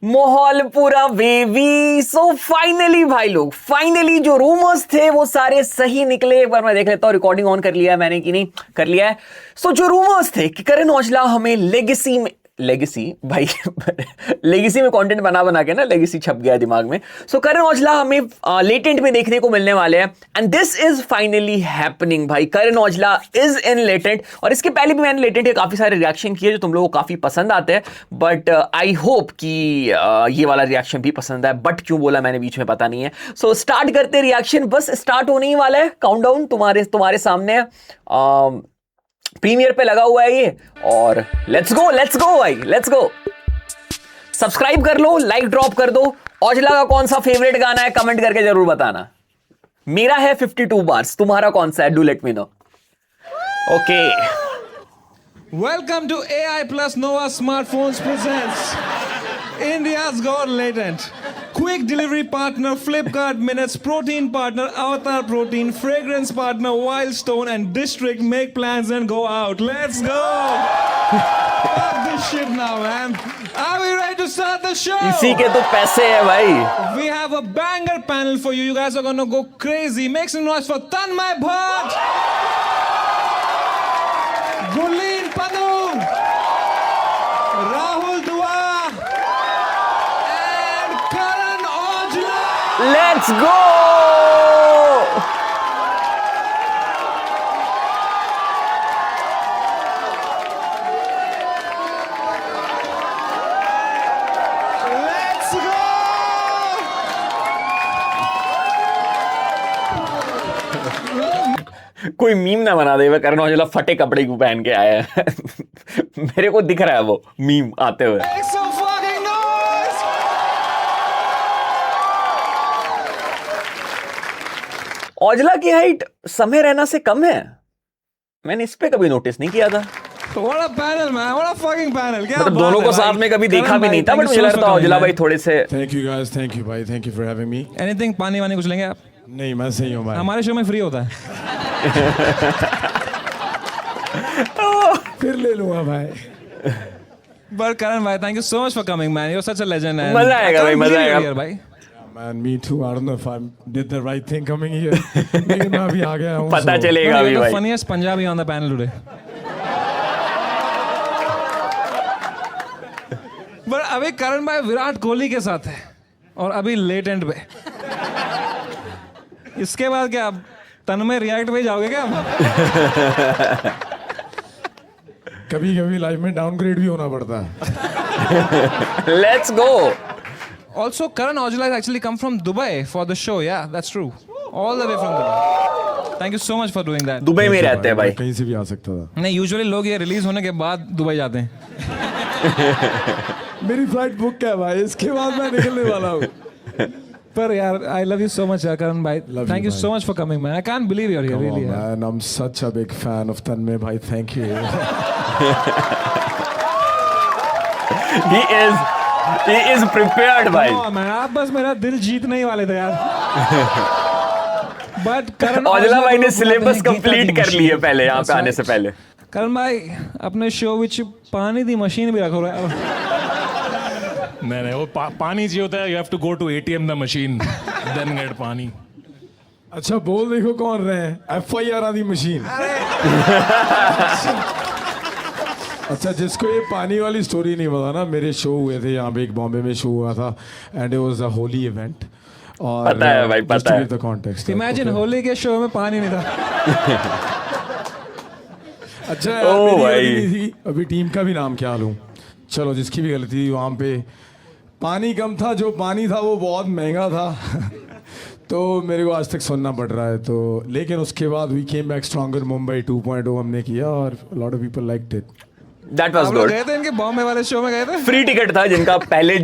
माहौल पूरा baby. So finally भाई लोग, फाइनली जो रूमर्स थे वो सारे सही निकले। एक बार मैं देख लेता हूँ रिकॉर्डिंग ऑन कर लिया है मैंने कि नहीं कर लिया है। सो जो रूमर्स थे कि करण औजला हमें लेगेसी भाई लेगेसी में कंटेंट बना बना के ना लेगेसी छप गया दिमाग में। सो करण औजला हमें लेटेंट में देखने को मिलने वाले हैं and this is finally happening भाई। Karan Aujla is in latent और इसके पहले भी मैंने लेटेंट के काफी सारे रिएक्शन किए जो तुम लोगों को काफी पसंद आते हैं, बट आई होप कि ये वाला रिएक्शन भी पसंद आए। बट क्यों बोला मैंने बीच में पता नहीं है। सो स्टार्ट करते रिएक्शन, बस स्टार्ट होने ही वाला है। काउंटडाउन तुम्हारे सामने है, प्रीमियर पे लगा हुआ है ये और लेट्स गो भाई, लेट्स गो। सब्सक्राइब कर लो, लाइक ड्रॉप कर दो। औजला का कौन सा फेवरेट गाना है कमेंट करके जरूर बताना। मेरा है 52 बार्स, तुम्हारा कौन सा है? Do let me know. Okay, Welcome to AI Plus Nova Smartphones presents India's Got Latent. Quick delivery partner Flipkart Minutes, protein partner Avatar Protein, fragrance partner Wildstone and District. Make plans and go out. Let's go! Fuck this shit now, man. Are we ready to start the show? इसी के तो पैसे है भाई। We have a banger panel for you. You guys are gonna go crazy. Make some noise for Tanmay Bhatt, Gulleen Padu, Rahul Dua, and Karan Aujla. Let's go. Let's go! कोई meme ना बना दे वह करण औजला फटे कपड़े क्यों पहन के आया है मेरे को दिख रहा है वो मीम आते हुए। Make some fucking noise! Aujla की हाइट समय रैना से कम है, मैंने इस पे कभी नोटिस नहीं किया था। What a panel, man! What a fucking panel! क्या मतलब बात दोनों है को भाई? साथ में कभी करण देखा भी भाई, नहीं था, thank बट you मुझे so much लगता for है औजला coming, भाई man. थोड़े से thank you guys, thank you भाई, thank you for having me. Anything पानी वानी कुछ लेंगे आप? नहीं, मैं सही हूँ भाई। हमारे शो में फ्री होता है। फिर ले लूंगा भाई। But Karan bhai, thank you so much for coming, man. You're such a legend. And मजा आएगा I भाई, can't मजा believe आएगा। you're here, भाई। Man, me too. I don't know if I did the right thing coming here. लेकिन मैं अभी आ गया हूँ। पता so- चलेगा No, अभी you're the भाई। funniest Punjabi on the panel today. But अभी करण भाई विराट कोहली के साथ है और अभी लेटेंट पे। इसके बाद क्या तन्मय रिएक्ट पे जाओगे क्या? कभी कभी लाइफ में डाउनग्रेड भी होना पड़ता है। Let's go. Also, Karan Aujla has actually come from Dubai for the show. Yeah, that's true. All the way from Dubai. Thank you so much for doing that. Dubai में रहते हैं भाई। मैं कहीं से भी आ सकता था। नहीं, यूजुअली लोग ये रिलीज होने के बाद दुबई जाते हैं। मेरी फ्लाइट बुक है भाई, इसके बाद मैं निकलने वाला हूँ। पर यार, I love you so much, Karan bhai. Love Thank you, you bhai. so much for coming, man. I can't believe you're here, Come really. on, यार. man. I'm such a big fan of Tanmay bhai. Thank you. he is prepared भाई। No, man, आप बस मेरा दिल जीतने ही वाले थे यार। But Karan औजला भाई ने को सिलेबस बुलाते हैं कंप्लीट गीता दी कर लिए मशीन। पहले यहाँ पे That's आने से right. पहले। करण भाई अपने शो विच पानी दी मशीन भी रखो यार। नहीं वो पानी चाहिए होता है। You have to go to ATM the machine then get pani. अच्छा बोल देखो कौन रहे हैं, FIR आदि मशीन। अच्छा, जिसको ये पानी वाली स्टोरी नहीं पता ना, मेरे शो हुए थे यहाँ पे, एक बॉम्बे में शो हुआ था and it was a Holi event. और पता है भाई, पता है। The context. इमेजिन होली के शो में पानी नहीं था। अच्छा यार, ओ मेरी भाई। गलती थी। अभी टीम का भी नाम क्या लूं? चलो, जिसकी भी गलती थी, वहाँ पे पानी कम था, जो पानी था वो बहुत महंगा था। तो मेरे को आज तक सुनना पड़ रहा है। तो लेकिन उसके बाद we came back stronger, Mumbai 2.0 हमने किया और lot of people liked it. That was आप लोग गुड। गए थे इनके बॉम्बे वाले शो में गए थे? फ्री टिकट था जिनका पहले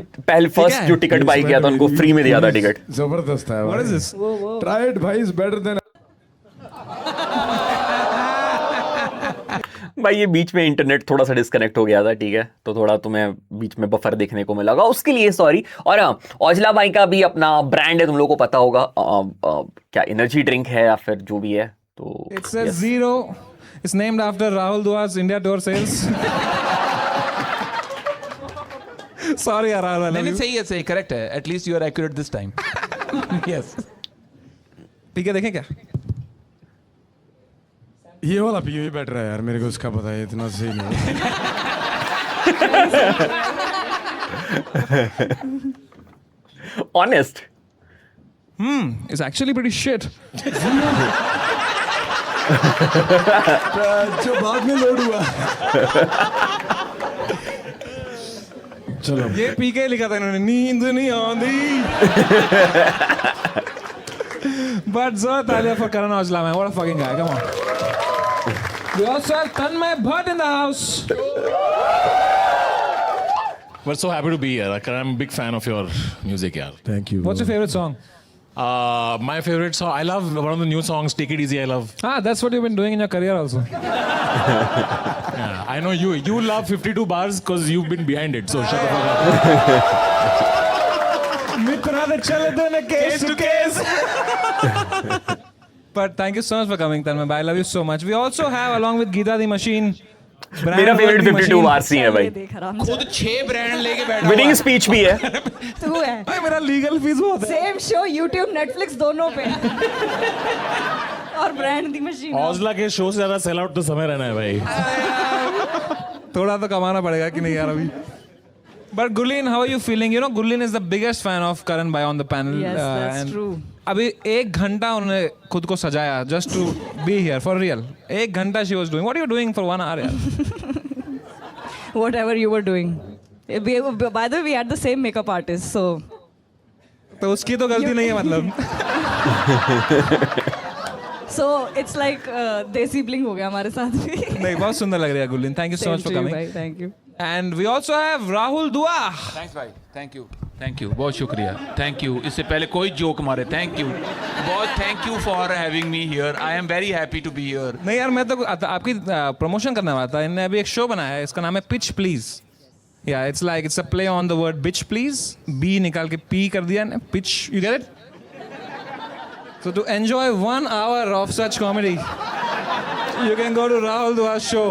फर्स्ट जो टिकट बाई किया था उनको फ्री में दिया था टिकट। जबरदस्त है। What is this? Try it भाई, इज बेटर देन। भाई ये बीच में इंटरनेट थोड़ा सा डिस्कनेक्ट हो गया था, ठीक है, तो थोड़ा तुम्हें बीच में बफर देखने को मिला होगा, उसके लिए सॉरी। और हाँ, औजला भाई का भी अपना ब्रांड है, तुम लोगों को पता होगा, क्या एनर्जी ड्रिंक है या फिर जो भी है, तो It's a zero. It's named after Rahul Dua's India tour sales. Sorry यार, I love नहीं you. सही है, सही करेक्ट है. At least you are accurate this time. Yes. ठीक है, देखें क्या? ये वाला पी भी बेटर है यार, मेरे को उसका पता है, इतना सही नहीं है. Honest. It's actually pretty shit. जो बाद में लोड हुआ. चलो. ये पी के लिखा था इन्होंने, नींद नहीं आंदी. But जोर तालियां for Karan Aujla, man. What a fucking guy. Come on. We also have Tanmay Bhatt in the house. We're so happy to be here. I'm a big fan of your music, yaar. Thank you. What's your favorite song? My favorite song, I love one of the new songs, Take It Easy, I love. That's what you've been doing in your career also. Yeah, I know you love 52 bars because you've been behind it, so shut the fuck up. Mitra de chalade na case to case. But thank you so much for coming, Tanmay. I love you so much. We also have, along with Geeta the Machine, मेरा favourite 52 bars ही है भाई. खुद 6 brand लेके बैठा winning speech भी है. तू है. भाई मेरा लीगल फीस बहुत है. सेम शो यूट्यूब नेटफ्लिक्स दोनों पे. और ब्रांड दी मशीन. औजला के शो से ज्यादा सेल आउट तो समय रहना है भाई. थोड़ा तो कमाना पड़ेगा कि नहीं यार अभी. But Gurleen, how are you feeling? You know, Gurleen is the biggest fan of Karan Bhai on the panel. Yes, that's and true. अभी 1 घंटा उन्होंने खुद को सजाया just to be here for real. 1 घंटा she was doing. What are you doing for 1 hour यार? Whatever you were doing. By the way, we had the same makeup artist, so. तो उसकी तो गलती नहीं है मतलब. So it's like देसी bling हो गया हमारे साथ भी. नहीं, बहुत सुंदर लग रही है Gurleen. Thank you so Same much for to you, coming. bhai. Thank you. And we also have Rahul Dua. Thanks भाई. थैंक यू बहुत शुक्रिया. Thank you. इससे पहले कोई जोक मारे. थैंक यू बहुत. Thank you for having me here. I am very happy to be here. नहीं यार, मैं तो आपकी प्रमोशन करने वाला था. इन्होंने अभी एक शो बनाया है, इसका नाम है पिच प्लीज. या it's like it's a play on the word bitch please. B निकाल के पी कर दिया ना, pitch. You get it? So to enjoy 1 hour of such comedy, you can go to Rahul Dua's show,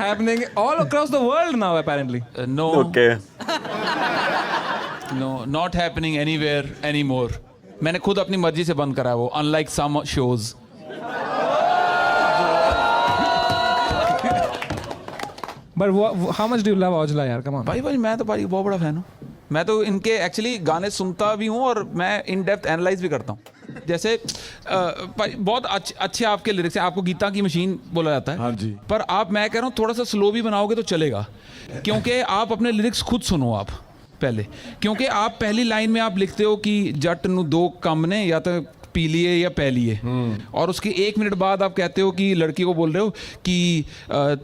happening all across the world now apparently. No okay. No not happening anywhere any more. मैंने खुद अपनी मर्जी से बंद करा है वो. Unlike some shows. But how much do you love Aujla यार? Come on. भाई मैं तो भाई बहुत बड़ा फैन हूँ. मैं तो इनके एक्चुअली गाने सुनता भी हूँ और मैं इन डेप्थ एनालाइज भी करता हूँ. जैसे बहुत अच्छे आपके लिरिक्स हैं. आपको गीता की मशीन बोला जाता है. हाँ जी. पर आप, मैं कह रहा हूँ, थोड़ा सा स्लो भी बनाओगे तो चलेगा. क्योंकि आप अपने लिरिक्स खुद सुनो आप पहले. क्योंकि आप पहली लाइन में आप लिखते हो कि जट नू 2 कम ने, या तो पी लिए या पै लिए. और उसके 1 मिनट बाद आप कहते हो कि लड़की को बोल रहे हो कि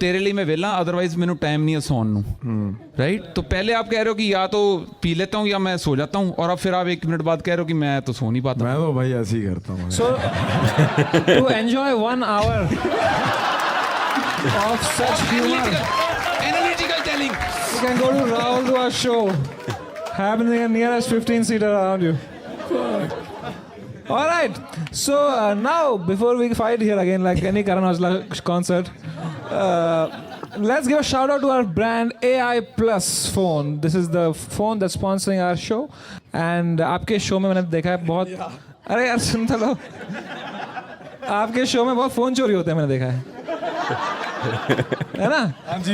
तेरे लिए मैं वेला, अदरवाइज मैनू टाइम नहीं है सोन नू. राइट. तो पहले आप कह रहे हो कि या तो पी लेता हूँ या मैं सो जाता हूँ, और अब फिर आप 1 मिनट बाद कह रहे हो कि मैं तो सो नहीं पाता. मैं तो भाई ऐसे ही करता हूँ. So to enjoy 1 hour of such humor, Analytical telling. you can go to Rahul Dua's show, happening in nearest 15-seater around you. All right. So now, before we fight here again like any Karan Aujla concert, let's give a shout out to our brand AI Plus phone. This is the phone that's sponsoring our show. And आपके show में मैंने देखा है बहुत. अरे यार सुन तो लो. आपके शो में बहुत फोन चोरी होते हैं, मैंने देखा है ना?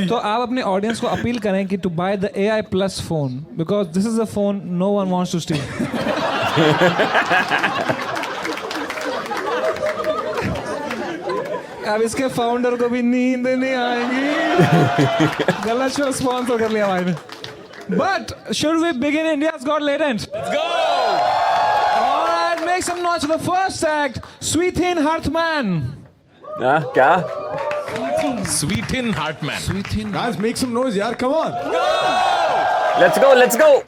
तो आप अपने ऑडियंस को अपील करें कि to buy the AI Plus phone, because this is a phone no one wants to steal. अब इसके फाउंडर को भी नींद नहीं आएगी. गलत शो स्पॉन्सर कर लिया भाई ने. But should we begin India's Got Latent? Let's go! All right, make some noise for the first act, Sweethin Hartman. क्या? Sweethin Hartman. Guys, make some noise यार. Come on. Let's go.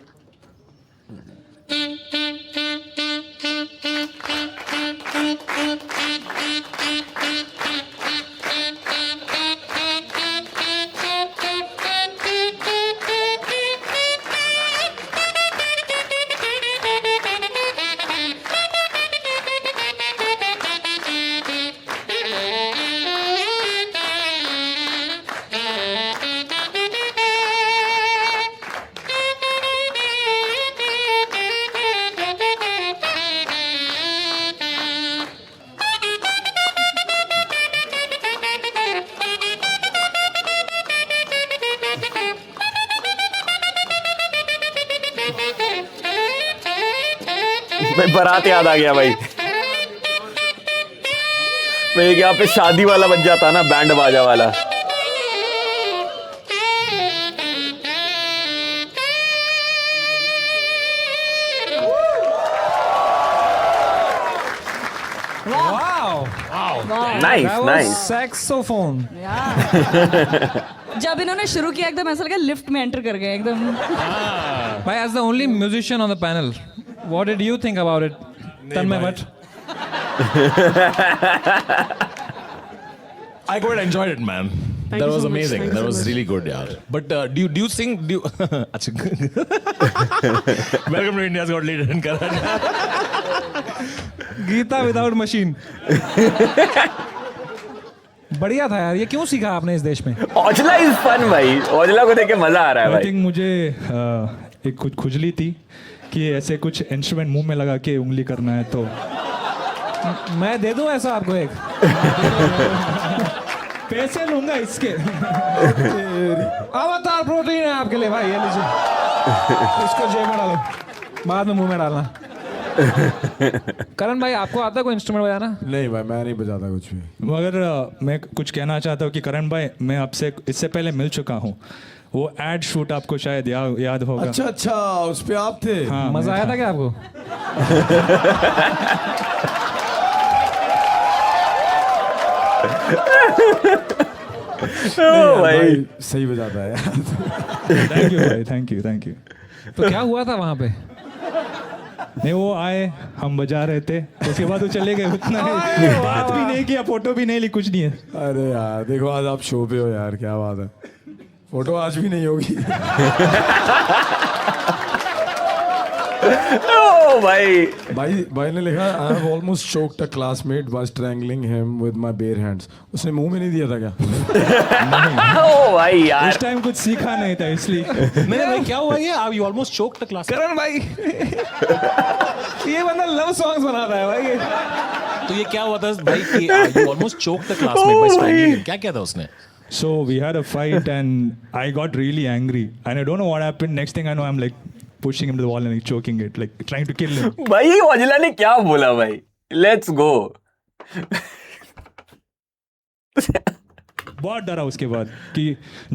भाई बारात याद आ गया भाई। मैं यहाँ पे शादी वाला बज जाता ना, बैंड बाजा वाला। Nice nice. सैक्सोफोन। जब इन्होंने शुरू किया एकदम ऐसा लगा लिफ्ट में एंटर कर गए एकदम। भाई as the only musician on the panel, what did you think about it? Tanmay Bhatt. I quite enjoyed it, man. That was amazing. That was really good, yaar. But do you sing? Achha. Welcome to India's Got Talent, Karan. Geeta without machine. बढ़िया था यार, ये क्यों सीखा आपने इस देश में? औजला इज फन भाई, औजला को देख के मजा आ रहा है आई भाई। थिंक मुझे एक कुछ खुजली थी कि ऐसे कुछ इंस्ट्रूमेंट मुंह में लगा के उंगली करना है, तो मैं दे दूं ऐसा आपको एक? पैसे लूंगा इसके। अवतार प्रोटीन है आपके लिए भाई, ये लीजिए, इसको जेब में डालो, बाद में मुंह में डालना। करण भाई आपको आता है कोई इंस्ट्रूमेंट बजाना? नहीं भाई, मैं नहीं बजाता कुछ भी। मगर मैं कुछ कहना चाहता हूँ कि करण भाई, मैं आपसे इससे पहले मिल चुका हूँ। वो एड शूट आपको शायद याद होगा। अच्छा अच्छा, उस पे आप थे। हाँ, मजा आया था क्या आपको? भाई सही बजाता है। थैंक यू भाई, थैंक यू थैंक यू। तो क्या हुआ था वहां पे? नहीं, वो आए, हम बजा रहे थे, उसके बाद वो चले गए। उतना ही, बात भी नहीं किया, फोटो भी नहीं ली, कुछ नहीं है। अरे यार देखो, आज आप शो पे हो यार, क्या बात है। फोटो आज भी नहीं होगी। ओ भाई भाई ने लिखा, I have almost choked a classmate by strangling him with my bare hands. उसने मुंह में नहीं दिया था क्या? ओ भाई यार, इस टाइम कुछ सीखा नहीं था इसलिए। नहीं भाई, क्या हुआ ये? आप you almost choked the class. करण भाई ये बंदा लव सॉन्ग्स बनाता है भाई। तो ये क्या हुआ था भाई कि you almost choked the classmate by strangling him? क्या किया था उसने? So we had a fight and I got really angry and I don't know what happened. Next thing I know, I'm like pushing him to the wall and like choking it, like trying to kill him. भाई औजला ने क्या बोला भाई? Let's गो। बहुत डरा उसके बाद कि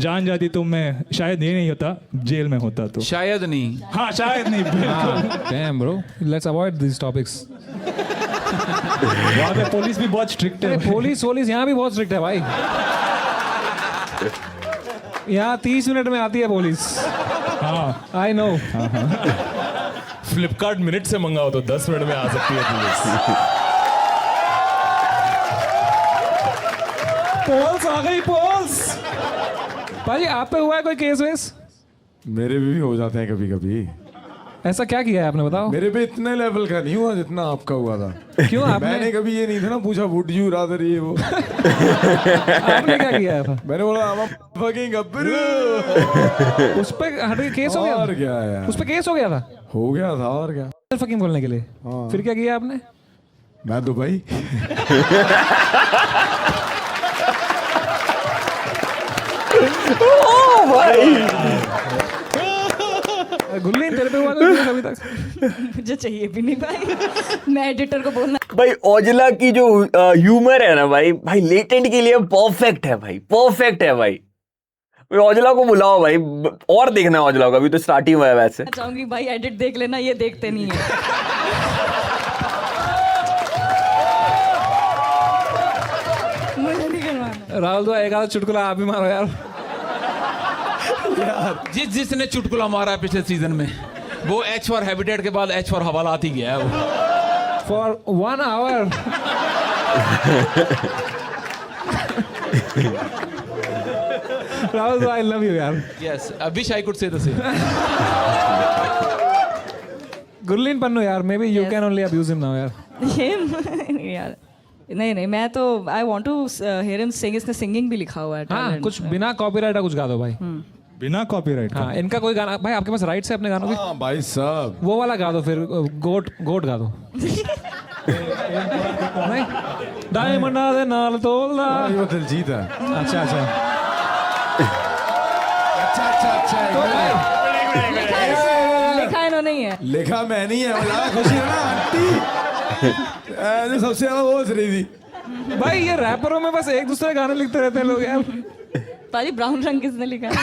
जान जाती तो मैं शायद ये नहीं होता, जेल में होता तो। शायद नहीं। हाँ, शायद नहीं, बिल्कुल। Damn bro, let's avoid these topics. वहाँ पे पुलिस भी बहुत स्ट्रिक्ट है। पुलिस यहाँ भी बहुत स्ट्रिक्ट है भाई। यहाँ 30 मिनट में आती है पुलिस। हाँ, आई नो। फ्लिपकार्ट मिनट से मंगाओ तो 10 मिनट में आ सकती है पुलिस। पोल्स आ गई, पोल्स। भाई आप पे हुआ है कोई केस वेस? मेरे भी हो जाते हैं कभी कभी। ऐसा क्या किया है आपने, बताओ। मेरे पे इतने लेवल का नहीं हुआ जितना आपका हुआ था। क्यों आपने? मैंने कभी ये नहीं था ना पूछा, वुड यू रादर ये वो। आपने क्या किया था? मैंने बोला I'm a fucking गब्बरू। उस पे हट के केस हो गया? और क्या यार, उस पे केस हो गया था? हो गया था और क्या। फकिंग बोलने के लिए। हाँ। फिर क्या किया आपने? मैं दुबई। ओ भाई गुल्लीन तेरे पे हुआ था अभी तक? मुझे चाहिए भी नहीं भाई, मैं एडिटर को बोलना। भाई औजला की जो ह्यूमर है ना भाई, लेटेंट के लिए परफेक्ट है भाई, परफेक्ट है भाई। औजला को बुलाओ भाई, और देखना है औजला का, अभी तो स्टार्ट ही हुआ है वैसे। चाहूंगी भाई एडिट देख लेना, ये देखते नहीं है। मुझे नहीं करवाना। राहुल तो एक आधा चुटकुला आप भी मारो यार। जिसने चुटकुला मारा है पिछले सीजन में, वो एच फॉर हैबिटेट के बाद एच फॉर हवालात ही गया है वो। For 1 hour. Rahul, I love you यार। Yes, I wish I could say the same. Gurleen Pannu यार, maybe you can only abuse him now यार। नहीं यार, नहीं मैं तो I want to hear him sing. इसने सिंगिंग भी लिखा हुआ है। हाँ, talent। कुछ बिना कॉपीराइट का कुछ गा दो भाई। बिना कॉपीराइट का। हाँ, इनका कोई गाना भाई, आपके पास राइट्स है अपने गानों के? हाँ भाई साहब, वो वाला गा दो फिर, गोट गा दो। नहीं, डायमंड दे नाल तोलदा। ये वो दिलजीत है। अच्छा अच्छा अच्छा लिखा है इन्होंने नहीं है. लिखा मैं नहीं है, बोला खुशी है ना आंटी। ऐसे सबसे ज्यादा वो हंस रही थी। भाई ये रैपरों में बस एक दूसरे गाने लिखते रहते हैं लोग यार। पाजी ब्राउन रंग किसने लिखा है?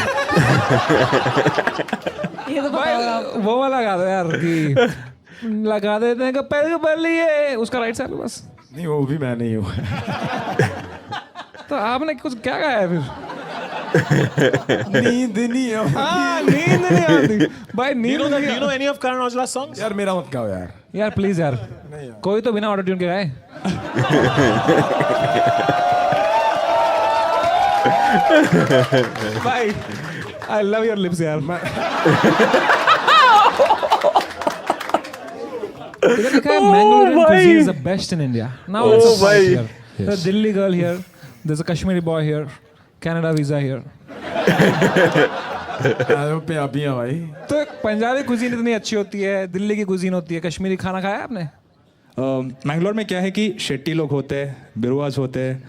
ये तो भाई बताओ आप. वो वाला गा दो यार कि लगा देते हैं कपल ये उसका राइट साइड बस। नहीं वो भी मैं नहीं हूँ। तो आपने कुछ क्या गाया है फिर? नींद नहीं है। हाँ नींद नहीं आती भाई, नींद नहीं Do you know any of Karan Aujla's songs? यार मेरा मत गाओ यार। यार प्लीज यार, कोई तो बिना ऑटो ट्यून के गाए। भाई आई लव योर लिप्स यार। इधर लिखा है Mangalorean cuisine is the best in India. Now let's fight here. There's a Delhi girl here. There's a Kashmiri boy here. Canada visa here. Punjabi है भाई। तो पंजाबी कुजीन इतनी अच्छी होती है, दिल्ली की कुजीन होती है, कश्मीरी खाना खाया आपने? मैंगलोर में क्या है कि शेट्टी लोग होते हैं, बिरुआज होते हैं,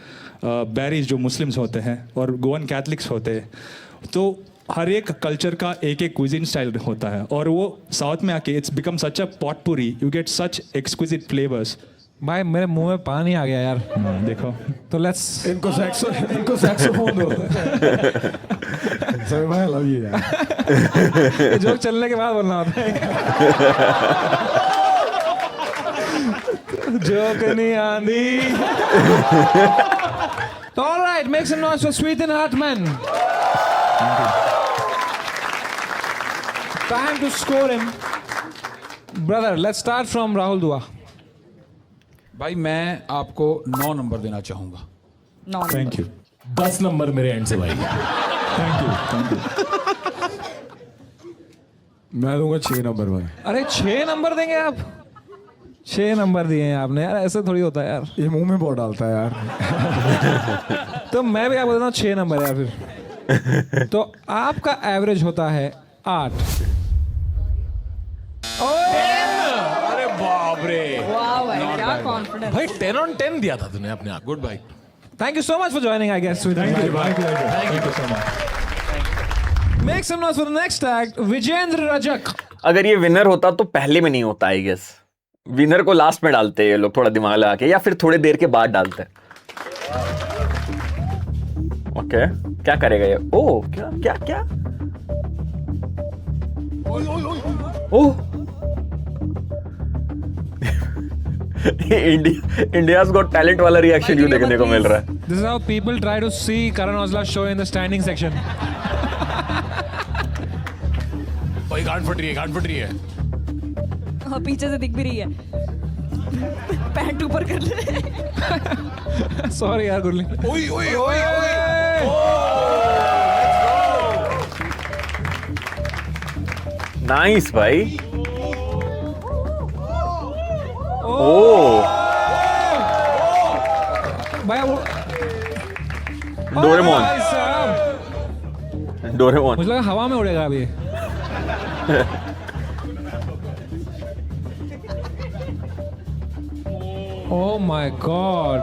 बैरीज जो मुस्लिम्स होते हैं और गोवन कैथलिक्स होते हैं। तो हर एक कल्चर का एक एक क्विजिन स्टाइल होता है और वो साउथ में आके it's become such a potpourri, you get such exquisite flavours. भाई मेरे मुंह में पानी आ गया यार। देखो तो लेट्स इनको सैक्सोफोन दो। सभी भाई लव यू यार। जोक चलने के बाद बोलना होता है। जोक नहीं आंधी। तो alright, make some noise for Sweeten Hartman. Time to score him. Brother let's start from Rahul Dua. भाई मैं आपको 9 नंबर देना चाहूंगा। Thank you. 10 नंबर मेरे एंड से भाई। Thank you. मैं दूंगा 6 नंबर भाई। अरे 6 नंबर देंगे आप? 6 नंबर दिए हैं आपने यार, ऐसे थोड़ी होता है यार। ये मुंह में बहुत डालता है यार। तो मैं भी आपको देता हूँ 6 नंबर यार फिर। तो आपका एवरेज होता है 8। अरे बाप रे वाह भाई, क्या कॉन्फिडेंस. भाई 10 on 10 दिया था तूने अपने आप। गुड भाई। Thank you so much for joining, I guess. Thank you so much. Make some noise for the next act, Vijendra Rajak. अगर ये विनर होता तो पहले में नहीं होता आई गेस। विनर को लास्ट में डालते हैं ये लोग, थोड़ा दिमाग लगा के, या फिर थोड़ी देर के बाद डालते हैं। ओके क्या करेगा ये? ओ क्या क्या क्या? ओह इंडियाज गॉट टैलेंट वाला रिएक्शन यू देखने को मिल रहा है। This is how people try to see Karan Aujla's show in the standing section. भाई गांड फट रही है। और पीछे से दिख भी रही है. पैंट ऊपर कर ले. Sorry यार गुरली. ओए ओए ओए नाइस भाई। ओ भाई वो डोरेमोन भाई साहब, डोरेमोन। मुझे लगा हवा में उड़ेगा अभी। Oh my God.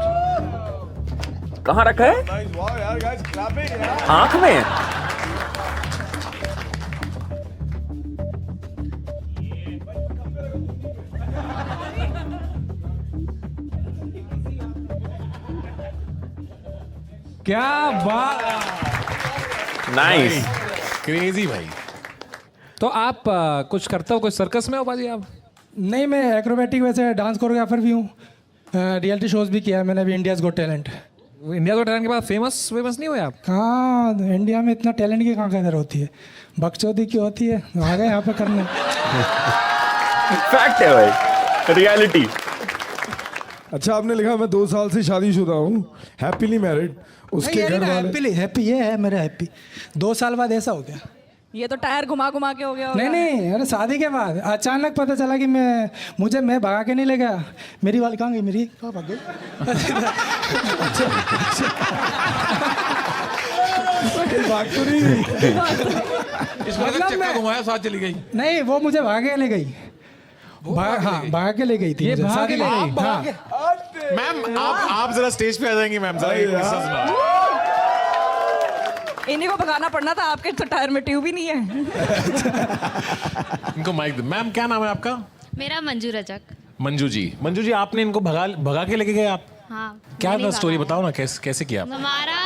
कहाँ रखा है? आंख में? क्या बात. नाइस। क्रेजी भाई। तो आप कुछ करते हो, कोई सर्कस में हो बाजी आप? नहीं, मैं एक्रोबैटिक वैसे डांस कोरियोग्राफर भी हूँ, रियलिटी शोज भी किया है मैंने, अभी इंडियाज गॉट टैलेंट। इंडिया को टैलेंट के बाद फेमस नहीं हुए आप? कहाँ, इंडिया में इतना टैलेंट की कहाँ कदर होती है, बकचोदी की होती है, आ गए यहाँ पे करने। फैक्ट है भाई, रियलिटी। अच्छा आपने लिखा मैं 2 साल से शादीशुदा हूँ, हैप्पीली मैरिड। उसके घर वाले हैप्पी ये है मेरा हैप्पी। 2 साल बाद ऐसा हो गया। ये तो टायर घुमा घुमा के हो गया होगा. नहीं, अरे शादी के बाद अचानक पता चला कि मैं भगा के नहीं ले गया। मेरी वाली कहाँ गई, मेरी कहाँ भाग गई? भाग तो नहीं गई। मतलब मैं घुमाया साथ चली गई। नहीं, वो मुझे भाग के ले गई। हाँ, भाग के ले गई थी। ये मुझे, भाग शादी के ले हाँ, गई? हाँ। मैम आप जरा स्टेज पे आ जाएंगी मैम, जरा एक किस्सा सुनाओ। इन्हीं को भगाना पड़ना था, आपके तो टायर में ट्यूब ही नहीं है। इनको माइक दे। मैम क्या नाम है आपका? मेरा मंजू रजक। मंजू जी आपने इनको भगा के लेके गए आप? हाँ। क्या मैंने था स्टोरी भगाया। बताओ ना, कैसे किया आप? हमारा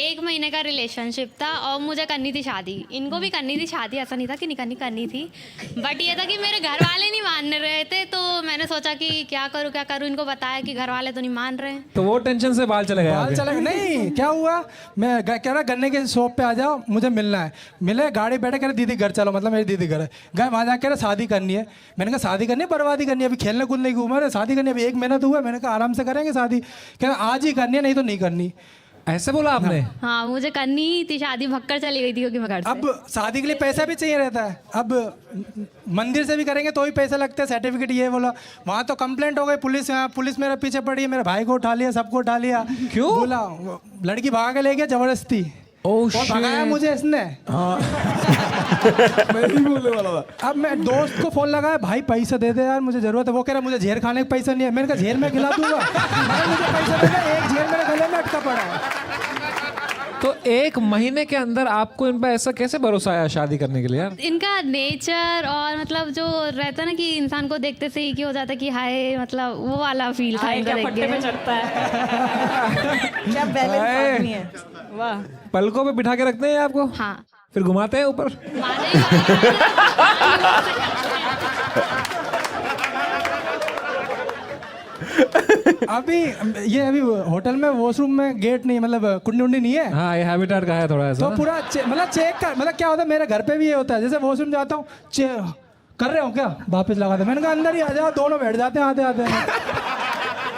1 महीने का रिलेशनशिप था और मुझे करनी थी शादी, इनको भी करनी थी शादी, ऐसा नहीं था कि नहीं करनी थी, बट ये था कि मेरे घर वाले नहीं मान रहे थे, तो मैंने सोचा कि क्या करूँ, इनको बताया कि घर वाले तो नहीं मान रहे हैं। तो वो टेंशन से बाल चले गए बाल आपके? चला नहीं, क्या हुआ, मैं कह रहा गन्ने के शॉप पे आ जाओ, मुझे मिलना है। मिले, गाड़ी बैठे, कह रहे दीदी घर चलो, मतलब मेरी दीदी घर है। गए वहाँ जाकर कह रहे शादी करनी है। मैंने कहा शादी करनी है, बर्बादी करनी है, अभी खेलने कूदने की उम्र है, शादी करनी है, अभी 1 महीना तो हुआ। मैंने कहा आराम से करेंगे शादी। कह रहे आज ही करनी है, नहीं तो नहीं करनी। ऐसे बोला आपने? हाँ, मुझे करनी ही थी शादी, भक्कर चली गई थी क्योंकि मैं घर से। अब शादी के लिए पैसा भी चाहिए रहता है। अब मंदिर से भी करेंगे तो भी पैसे लगते हैं, सर्टिफिकेट ये बोला। वहाँ तो कंप्लेंट हो गई, पुलिस मेरे पीछे पड़ी है, मेरे भाई को उठा लिया, सबको उठा लिया। क्यों? बोला लड़की भागा के ले गया जबरदस्ती। ओह और भगाया मुझे इसने। मैं ही बोलने वाला था। अब मैं दोस्त को फोन लगाया, भाई पैसे दे दे यार, मुझे जरूरत है। वो कह रहा मुझे झेर खाने का पैसा नहीं है। मैंने कहा झेर में खिला दूंगा। मुझे पैसा दे दे, एक झेर मेरे गले में अटका पड़ा है। तो 1 महीने के अंदर आपको इन पर ऐसा कैसे भरोसा आया शादी करने के लिए यार? इनका नेचर और मतलब जो रहता है ना कि इंसान को देखते से ही कि हो जाता है कि हाय, मतलब वो वाला फील था इनको क्या देख पट्टे पे के। चढ़ता है। क्या बैलेंस आदमी है, वाह। पलकों पे बिठा के रखते हैं आपको, हाँ, फिर घुमाते हैं ऊपर? माने ही अभी होटल में वॉशरूम में गेट नहीं, मतलब कुंडी उंडी नहीं है। हाँ, ये हैबिटेट का है थोड़ा ऐसा तो ना? पूरा मतलब चेक कर, मतलब क्या होता है मेरे घर पे भी ये होता है, जैसे वॉशरूम जाता हूँ, कर रहे हो क्या, वापस लगा दे। मैंने कहा अंदर ही आ जाओ, दोनों बैठ जाते हैं आते आते।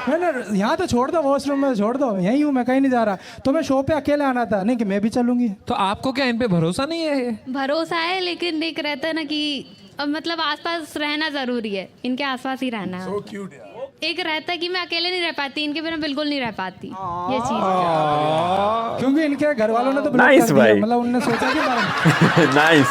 मैंने यहाँ तो छोड़ दो, वॉशरूम में छोड़ दो, यहीं हूँ मैं, कहीं नहीं जा रहा। तो मैं शो पे अकेले आना था, नहीं कि मैं भी चलूंगी। तो आपको क्या इन पे भरोसा नहीं है? ये भरोसा है, लेकिन एक रहता है ना कि अब मतलब आसपास रहना जरूरी है, इनके आसपास ही रहना है। एक रहता है कि मैं अकेले नहीं रह पाती, इनके बिना बिल्कुल नहीं रह पाती, ये चीज। क्योंकि इनके घर वालों ने तो ब्लॉक Nice कर दिया, भाई। मतलब उन्होंने सोचा कि मैं नाइस।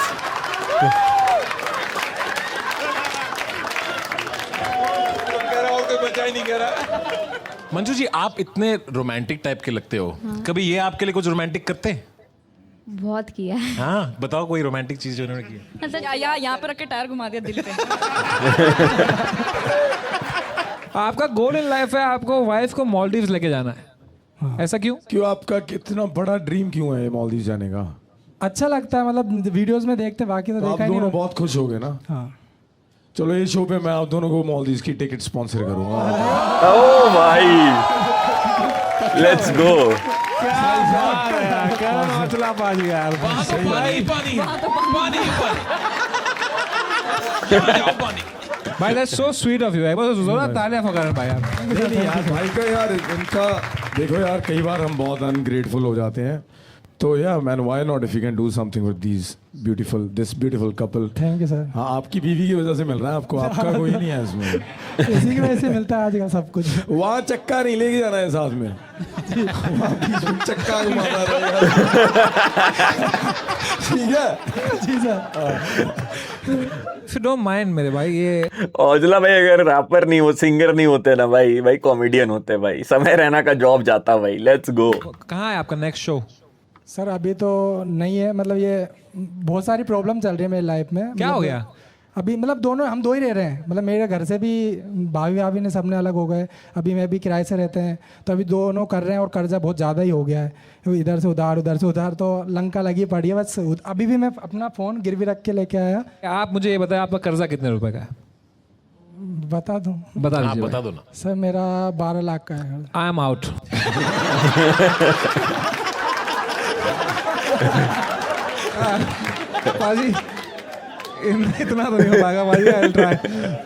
मंजू जी आप इतने रोमांटिक टाइप के लगते हो, कभी ये आपके लिए कुछ रोमांटिक करते हैं? बहुत किया है। हाँ बताओ कोई रोमांटिक चीज जो उन्होंने की। मतलब यहाँ पे रख के टायर घुमा दिया दिल पे। आपका गोल इन लाइफ है आपको वाइफ को मालदीव्स लेके जाना है, ऐसा क्यों? क्यों, आपका कितना बड़ा ड्रीम क्यों है मालदीव जाने का? अच्छा लगता है, मतलब वीडियोस में देखते, बाकी तो तो आप देखा ही दोनों नहीं। बहुत खुश हो गए ना? हाँ। चलो ये शो पे मैं आप दोनों को मालदीव की टिकट स्पॉन्सर करूंगा। ओ भाई, लेट्स गो। भाई that's so sweet of you. एक बार जोरदार तालियां फकरन भाई यार। नहीं यार, भाई का यार इनका देखो यार, कई बार हम बहुत अनग्रेटफुल हो जाते हैं। तो या man, why not if you can do something with this beautiful couple. Thank you sir. हाँ, आपकी बीवी की वजह से मिल रहा है आपको, आपका कोई नहीं है इसमें। इसी की वजह से मिलता है आजकल सब कुछ। वहाँ चक्का नहीं लेके जाना है साथ में, वहाँ बीच में चक्का घुमाना रहेगा। ठीक है जी sir. If you don't mind मेरे भाई, ये औजला भाई अगर रैपर नहीं हो, सिंगर नहीं होते ना भाई कॉमेडियन होते भाई। समय रैना का जॉब जाता भाई। लेट्स गो। कहाँ है आपका नेक्स्ट शो? सर अभी तो नहीं है, मतलब ये बहुत सारी प्रॉब्लम चल रही है मेरी लाइफ में। क्या हो मतलब गया? अभी मतलब हम दो ही रह रहे हैं, मतलब मेरे घर से भी भाभी ने सबने अलग हो गए, अभी मैं भी किराए से रहते हैं। तो अभी दोनों कर रहे हैं और कर्जा बहुत ज़्यादा ही हो गया है, इधर से उधार, तो लंका लगी पड़ी है बस। अभी भी मैं अपना फ़ोन गिरवी रख के लेके आया। आप मुझे ये बताएं आपका कर्जा कितने रुपए का है? बता दूँ बता आप दीजिए बता दो ना। सर, मेरा 12 लाख का है। I am out. पाजी इतना तो नहीं हो पाएगा पाजी, आई विल ट्राई।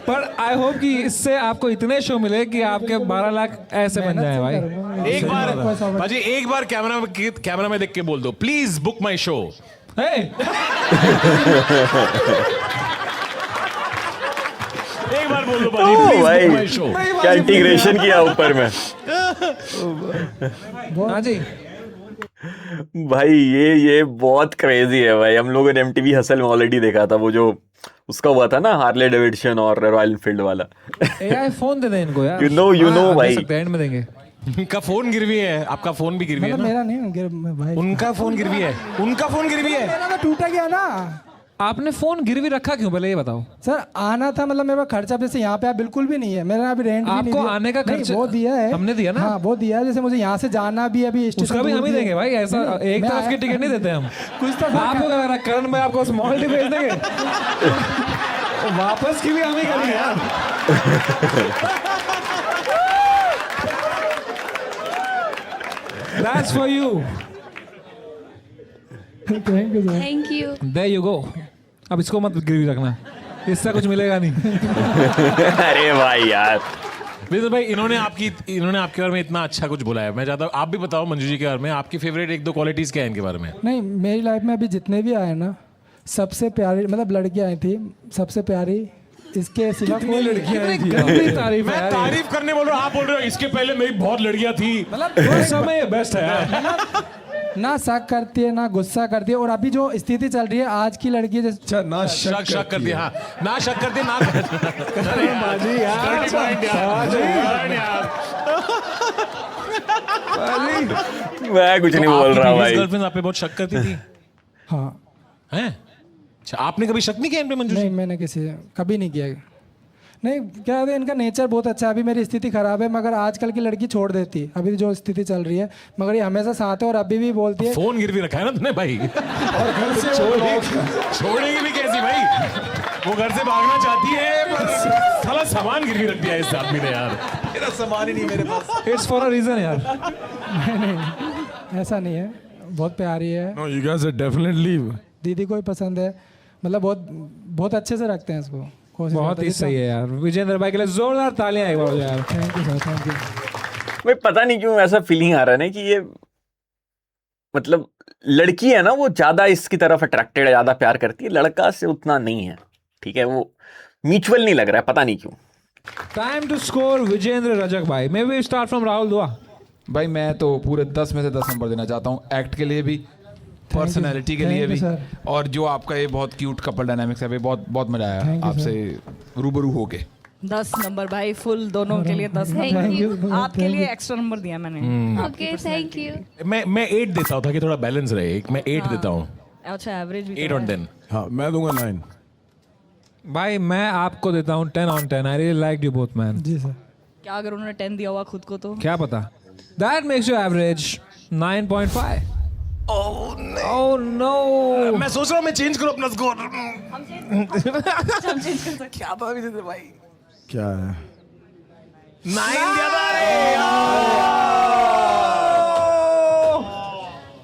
पर आई होप कि इससे आपको इतने शो मिले कि आपके 12 लाख ऐसे बन जाए भाई। एक बार बाजी, एक बार कैमरा में देख के बोल दो, प्लीज बुक माई शो। एक बार बोल दो बाजी, ओ प्लीज भाई, बुक माई शो। क्या इंटीग्रेशन किया ऊपर में हाँ जी। भाई। ये बहुत क्रेजी है भाई। हम लोगों ने MTV हसल में ऑलरेडी देखा था, वो जो उसका हुआ था ना, हार्ले डेविडसन और रॉयल एनफील्ड वाला। एआई फोन दे दें इनको यार। You know हाँ, दे भाई। सकते हैं, एंड में देंगे। उनका फोन गिरवी है, आपका फोन भी गिरवी है मतलब ना? मेरा नहीं भाई, उनका फोन गिरवी है, उनका फोन गिरवी है। मेरा तो टूटा गया ना आपने फोन गिरवी रखा क्यों, पहले ये बताओ। सर। आना था मतलब मेरा खर्चा, जैसे यहाँ पे आप बिल्कुल भी नहीं है मेरा, अभी रेंट भी नहीं आपको दिया। आने का नहीं, खर्चा वो दिया है, हमने दिया ना? हाँ वो दिया है, जैसे मुझे यहाँ से जाना भी अभी उसका भी हम ही देंगे भाई, ऐसा एक तरफ की टिकट नहीं देते हम। कुछ तो आपको क्या लग रहा है करण भाई आपको स्मॉल टी भेज देंगे? वापस की भी हम ही करेंगे यार। That's for you. Thank you sir. Thank you. There you go. अब इसको मत गिरवी रखना, इससे कुछ मिलेगा नहीं। अरे भाई यार, विजय भाई, इन्होंने आपके बारे में इतना अच्छा कुछ बोला है, मैं चाहता हूँ आप भी बताओ मंजू जी के बारे में, आपकी फेवरेट एक दो क्वालिटीज क्या है इनके बारे में? नहीं, मेरी लाइफ में अभी जितने भी आए ना, सबसे प्यारी मतलब लड़कियां आई थी, सबसे प्यारी इसके सिवा कोई लड़कियां आई थी। गंदी तारीफ है मैं यार ये। तारीफ करने बोल रहा हूँ, आप बोल रहे हो इसके पहले मेरी बहुत लड़कियां थी। मतलब वो समय बेस्ट है यार। ना शक करती है ना गुस्सा करती है, और अभी जो स्थिति चल रही है आज की लड़की जैसे अच्छा ना शक कर दिया, हाँ ना शक कर दिया, ना बाजी यार, मैं कुछ नहीं बोल रहा भाई। गर्लफ्रेंड आप पे बहुत शक करती थी हाँ। हैं? अच्छा, आपने कभी शक नहीं किया इन पे मंजू जी? नहीं, मैंने किसी कभी नहीं किया। नहीं, क्या है इनका नेचर बहुत अच्छा है। अभी मेरी स्थिति खराब है मगर आजकल की लड़की छोड़ देती है, अभी जो स्थिति चल रही है, मगर ये हमेशा साथ है और अभी भी बोलती है। फोन गिरवी रखा है ना तूने भाई, और घर से छोड़ेगी भी कैसी भाई? वो घर से भागना चाहती है पर साला सामान गिरवी रख दिया इस आदमी ने यार। मेरा सामान ही नहीं मेरे पास। इट्स फॉर अ रीजन यार। नहीं, ऐसा नहीं है, बहुत प्यारी है। No, you guys are definitely दीदी को ही पसंद है, मतलब बहुत बहुत अच्छे से रखते हैं इसको। कोशिश बहुत करते ही हैं सही है यार, विजेंद्र भाई के लिए जोरदार तालियां एक बार हो यार। Thank you sir, thank you. भाई पता नहीं क्यों ऐसा फीलिंग आ रहा है ना कि ये मतलब लड़की है ना वो ज्यादा इसकी तरफ अट्रैक्टेड है, ज्यादा प्यार करती है, लड़का से उतना नहीं है। ठीक है, वो म्यूचुअल नहीं लग रहा है, पता नहीं क्यों। Time to score Vijender Rajak भाई। May we start from Rahul Dua. भाई मैं तो पूरे 10 में से 10 नंबर देना चाहता हूँ, एक्ट के लिए भी, पर्सनैलिटी के लिए Thank you, भी, sir. और जो आपका ये बहुत क्यूट कपल डायनामिक्स है, बहुत बहुत मजा आया Thank you, आपसे रूबरू होके। 10 नंबर भाई, फुल दोनों के लिए 10 Thank नंबर। you. आपके लिए एक्स्ट्रा नंबर दिया मैंने। Okay, thank you. मैं 8 देता हूँ ताकि थोड़ा बैलेंस रहे, मैं 8 देता हूँ, अच्छा, एवरेज भी 8 on 10। हाँ मैं दूंगा 9। भाई मैं आपको देता हूँ 10 on 10। I really like you both man. जी सर। क्या अगर उन्होंने 10 दिया हुआ खुद को तो? क्या पता। That makes you average 9.5। Oh no! मैं सोच रहा हूँ मैं चेंज करूँ अपना स्कोर। क्या है? 9 दिया था रे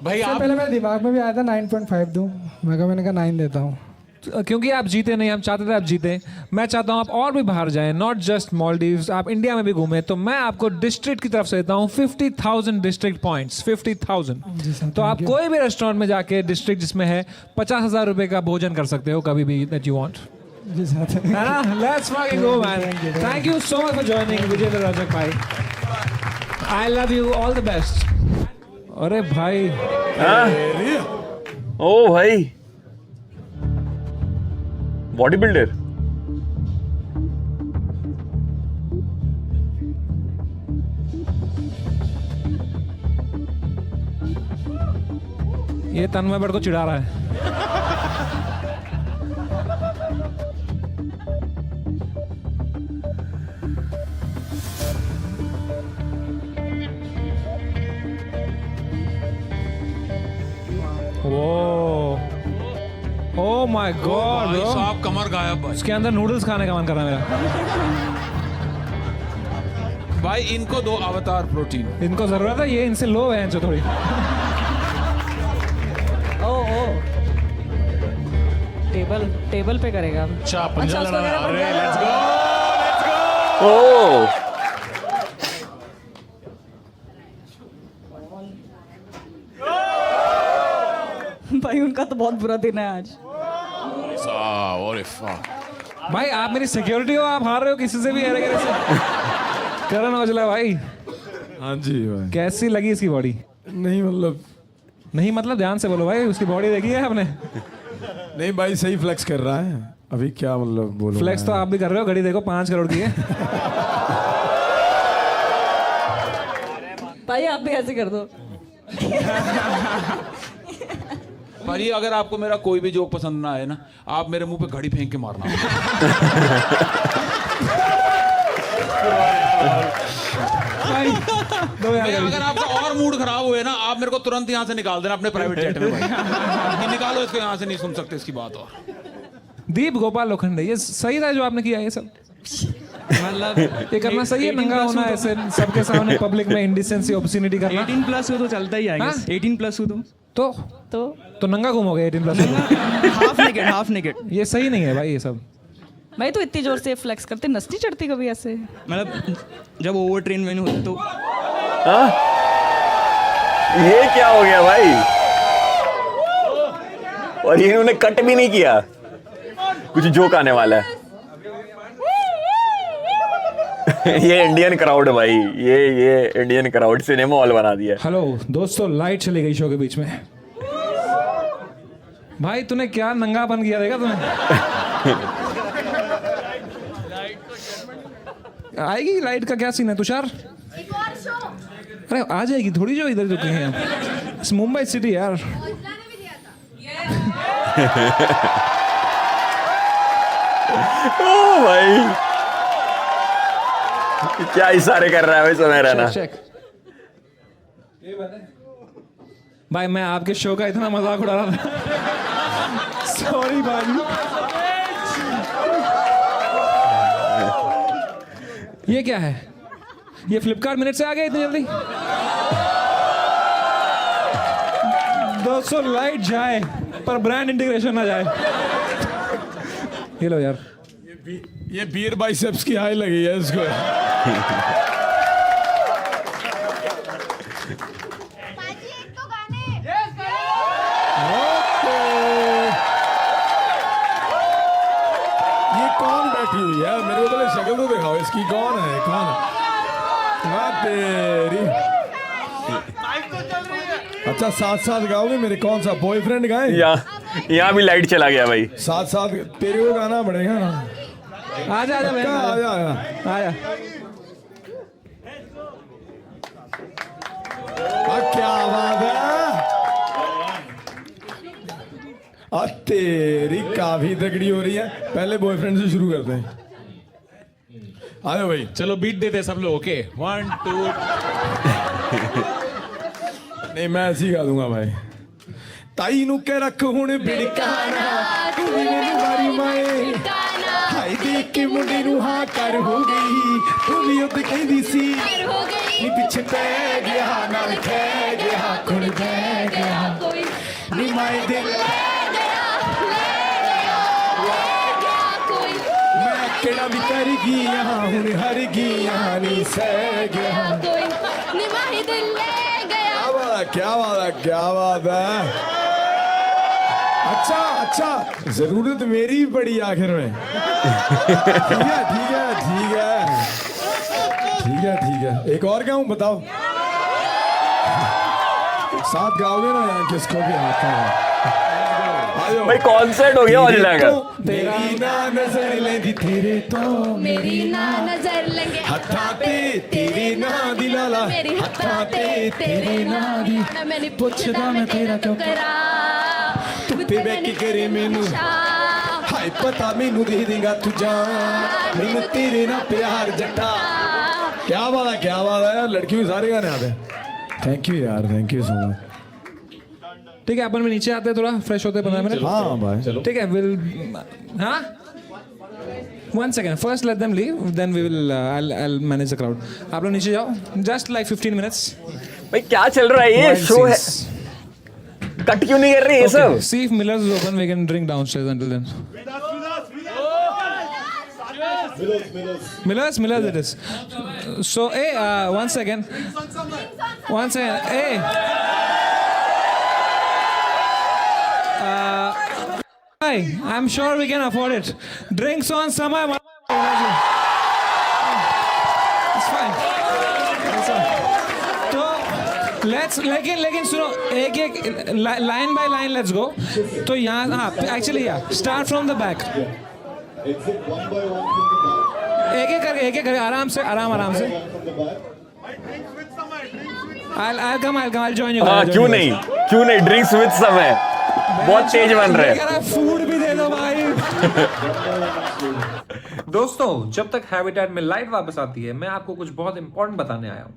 भाई इससे आप। पहले मेरे दिमाग में भी आया था 9.5 दूं, मैंने कहा 9 देता हूँ। क्योंकि आप जीते नहीं, हम चाहते थे आप जीते। मैं चाहता हूँ आप और भी बाहर जाएं, नॉट जस्ट मालदीव्स, आप इंडिया में भी घूमें। तो मैं आपको डिस्ट्रिक्ट की तरफ से देता हूँ 50,000 डिस्ट्रिक्ट पॉइंट्स। 50,000। तो आप कोई भी रेस्टोरेंट में जाके डिस्ट्रिक्ट जिसमें है 50,000 रुपए का भोजन कर सकते हो कभी भी दैट यू वांट। जी सर। है ना? Let's fucking go man. Thank you so much for joining Vijendra Rajak भाई। I love you, all the best. अरे भाई, ओ भाई, बॉडी बिल्डर। ये तन्मय बड़ को चिढ़ा रहा है। ओह माय गॉड भाई साहब कमर गायब भाई। उसके अंदर नूडल्स खाने का मन कर रहा है मेरा। भाई इनको दो अवतार प्रोटीन। इनको जरूरत है, ये इनसे लो है जो थोड़ी। टेबल पे करेगा। अच्छा पंजा उसको लड़ा मेरा अरे पंजा लेट्स लगा। गो। ओ भाई उनका तो बहुत बुरा दिन है आज। भाई आप मेरी सिक्योरिटी हो, आप हार रहे हो किसी से भी हेरे गेरे से। करण औजला भाई, हाँ जी भाई। कैसी लगी इसकी बॉडी? नहीं मतलब नहीं मतलब ध्यान से बोलो भाई, उसकी बॉडी देखी है आपने? नहीं भाई, सही फ्लेक्स कर रहा है अभी, क्या मतलब बोलो। फ्लेक्स तो आप भी कर रहे हो, घड़ी देखो 5 करोड़ की है। भाई आप भी ऐसे कर दो. भाई अगर आपको मेरा कोई भी जोक पसंद ना आए ना, आप मेरे मुंह पे घड़ी फेंक के मारना. भाई, अगर आपका और मूड खराब हुए ना, आप मेरे को तुरंत यहाँ से निकाल देना अपने प्राइवेट जेट में. भाई कि निकालो इसको यहाँ से, नहीं सुन सकते इसकी बात. और दीप गोपाल लोखंडे, ये सही था जो आपने किया ये सब? मतलब ये करना सही है, नंगा होना ऐसे सबके सामने पब्लिक में, इंडिसेंसी, ऑब्ससीनिटी करना. 18+ हो तो चलता ही आएगा. 18+ हो तो नंगा घूमोगे 18+? Half naked. ये सही नहीं है भाई ये सब. भाई तो इतनी जोर से फ्लेक्स करते, नस्ती चढ़ती कभी ऐसे? मतलब जब ओवर ट्रेन में होते तो ये क्या हो गया भाई? और इन्होंने कट भी नहीं किया. कुछ जोक आने वाला है. ये इंडियन क्राउड भाई, ये इंडियन क्राउड सिनेमा हॉल बना दिया. हेलो दोस्तों, लाइट चली गई शो के बीच में. भाई तूने क्या नंगापन किया, देखा तूने? आएगी लाइट का क्या सीन है तुषार? अरे आ जाएगी थोड़ी, जो इधर रुके हैं. मुंबई सिटी यार. ओ भाई क्या इशारे कर रहा है भाई, सुना रहना. भाई मैं आपके शो का इतना मजाक उड़ा रहा था. सॉरी भाई. ये क्या है? ये फ्लिपकार्ट मिनट से आ गया इतनी जल्दी? दोस्तों लाइट जाए पर ब्रांड इंटीग्रेशन ना जाए. ये लो यार, ये बीयर बाइसेप्स की हाई लगी है इसको. ये कौन बैठी हुई है? मेरे को तो शक्ल तो दिखाओ इसकी, कौन है? तेरी. अच्छा साथ साथ गाओगे मेरे? कौन सा बॉयफ्रेंड गाए? यहाँ भी लाइट चला गया भाई. साथ साथ तेरे को गाना पड़ेगा ना. आजा आजा. क्या बात है. तेरी काफी तगड़ी हो रही है. पहले बॉयफ्रेंड से शुरू करते हैं. आ जाओ भाई. चलो बीट देते सब लोग. ओके 1 2. नहीं मैं ऐसे ही गा दूंगा भाई. ताई नु के रख हुण बिड़काना, तू भी मेरी मारी माए. हाय देख के मुंडे नु हाँ कर हो गई, तू भी उद कहदी सी नी पिछे पै गया, नाल खै गया, कुण बह गया, नी माए दिल मैं केड़ा भी कर गया, हुण हर गया, नी सह गया. क्या बात है. अच्छा जरूरत मेरी भी पड़ी आखिर में. ठीक है. एक और गाऊं? बताओ. साथ गाओगे ना यार? किसको भी आता है. भाई कॉन्सर्ट हो गया ऑनलाइन का. तेरी ना नजर लेंदी तेरे तो, मेरी ना नजर लेंगे हत्था ते तेरे ना दिलाला, हत्था ते तेरे ना दी. मैंने पुछदा मैं तेरा क्यों करा, तुप्पे बैठी करे मैनू. हाय पता मैनू दे देगा तू जान, मैनू तेरे ना प्यार जट्टा. क्या बात है यार. लड़कियों सारे गाने आते हैं. थैंक यू यार, थैंक यू सो मच. ठीक है अपन में नीचे आते हैं, थोड़ा फ्रेश होते 15 मिनट. हाँ भाई. ठीक है. विल हाँ 1 second. First let them leave, then we will I'll manage the crowd. आप लोग नीचे जाओ. Just like 15 minutes. भाई क्या चल रहा है? ये शो है, कट क्यों नहीं कर रही ये सब? See if Miller's is open, we can drink downstairs until then. Miller's it is. So hey, 1 second. Hey. Hi, I'm sure we can afford it. Drinks on Samay. It's fine. So लेकिन सुनो, एक line by line let's go. तो यहाँ हाँ actually start from the back. एक एक करके आराम से. I'll come, I'll join you. हाँ क्यों नहीं, ड्रिंक्स विद समय बहुत तेज बन रहे हैं। फूड भी दे दो भाई। दोस्तों, जब तक हैबिटेट में लाइट वापस आती है, मैं आपको कुछ बहुत इंपॉर्टेंट बताने आया हूँ।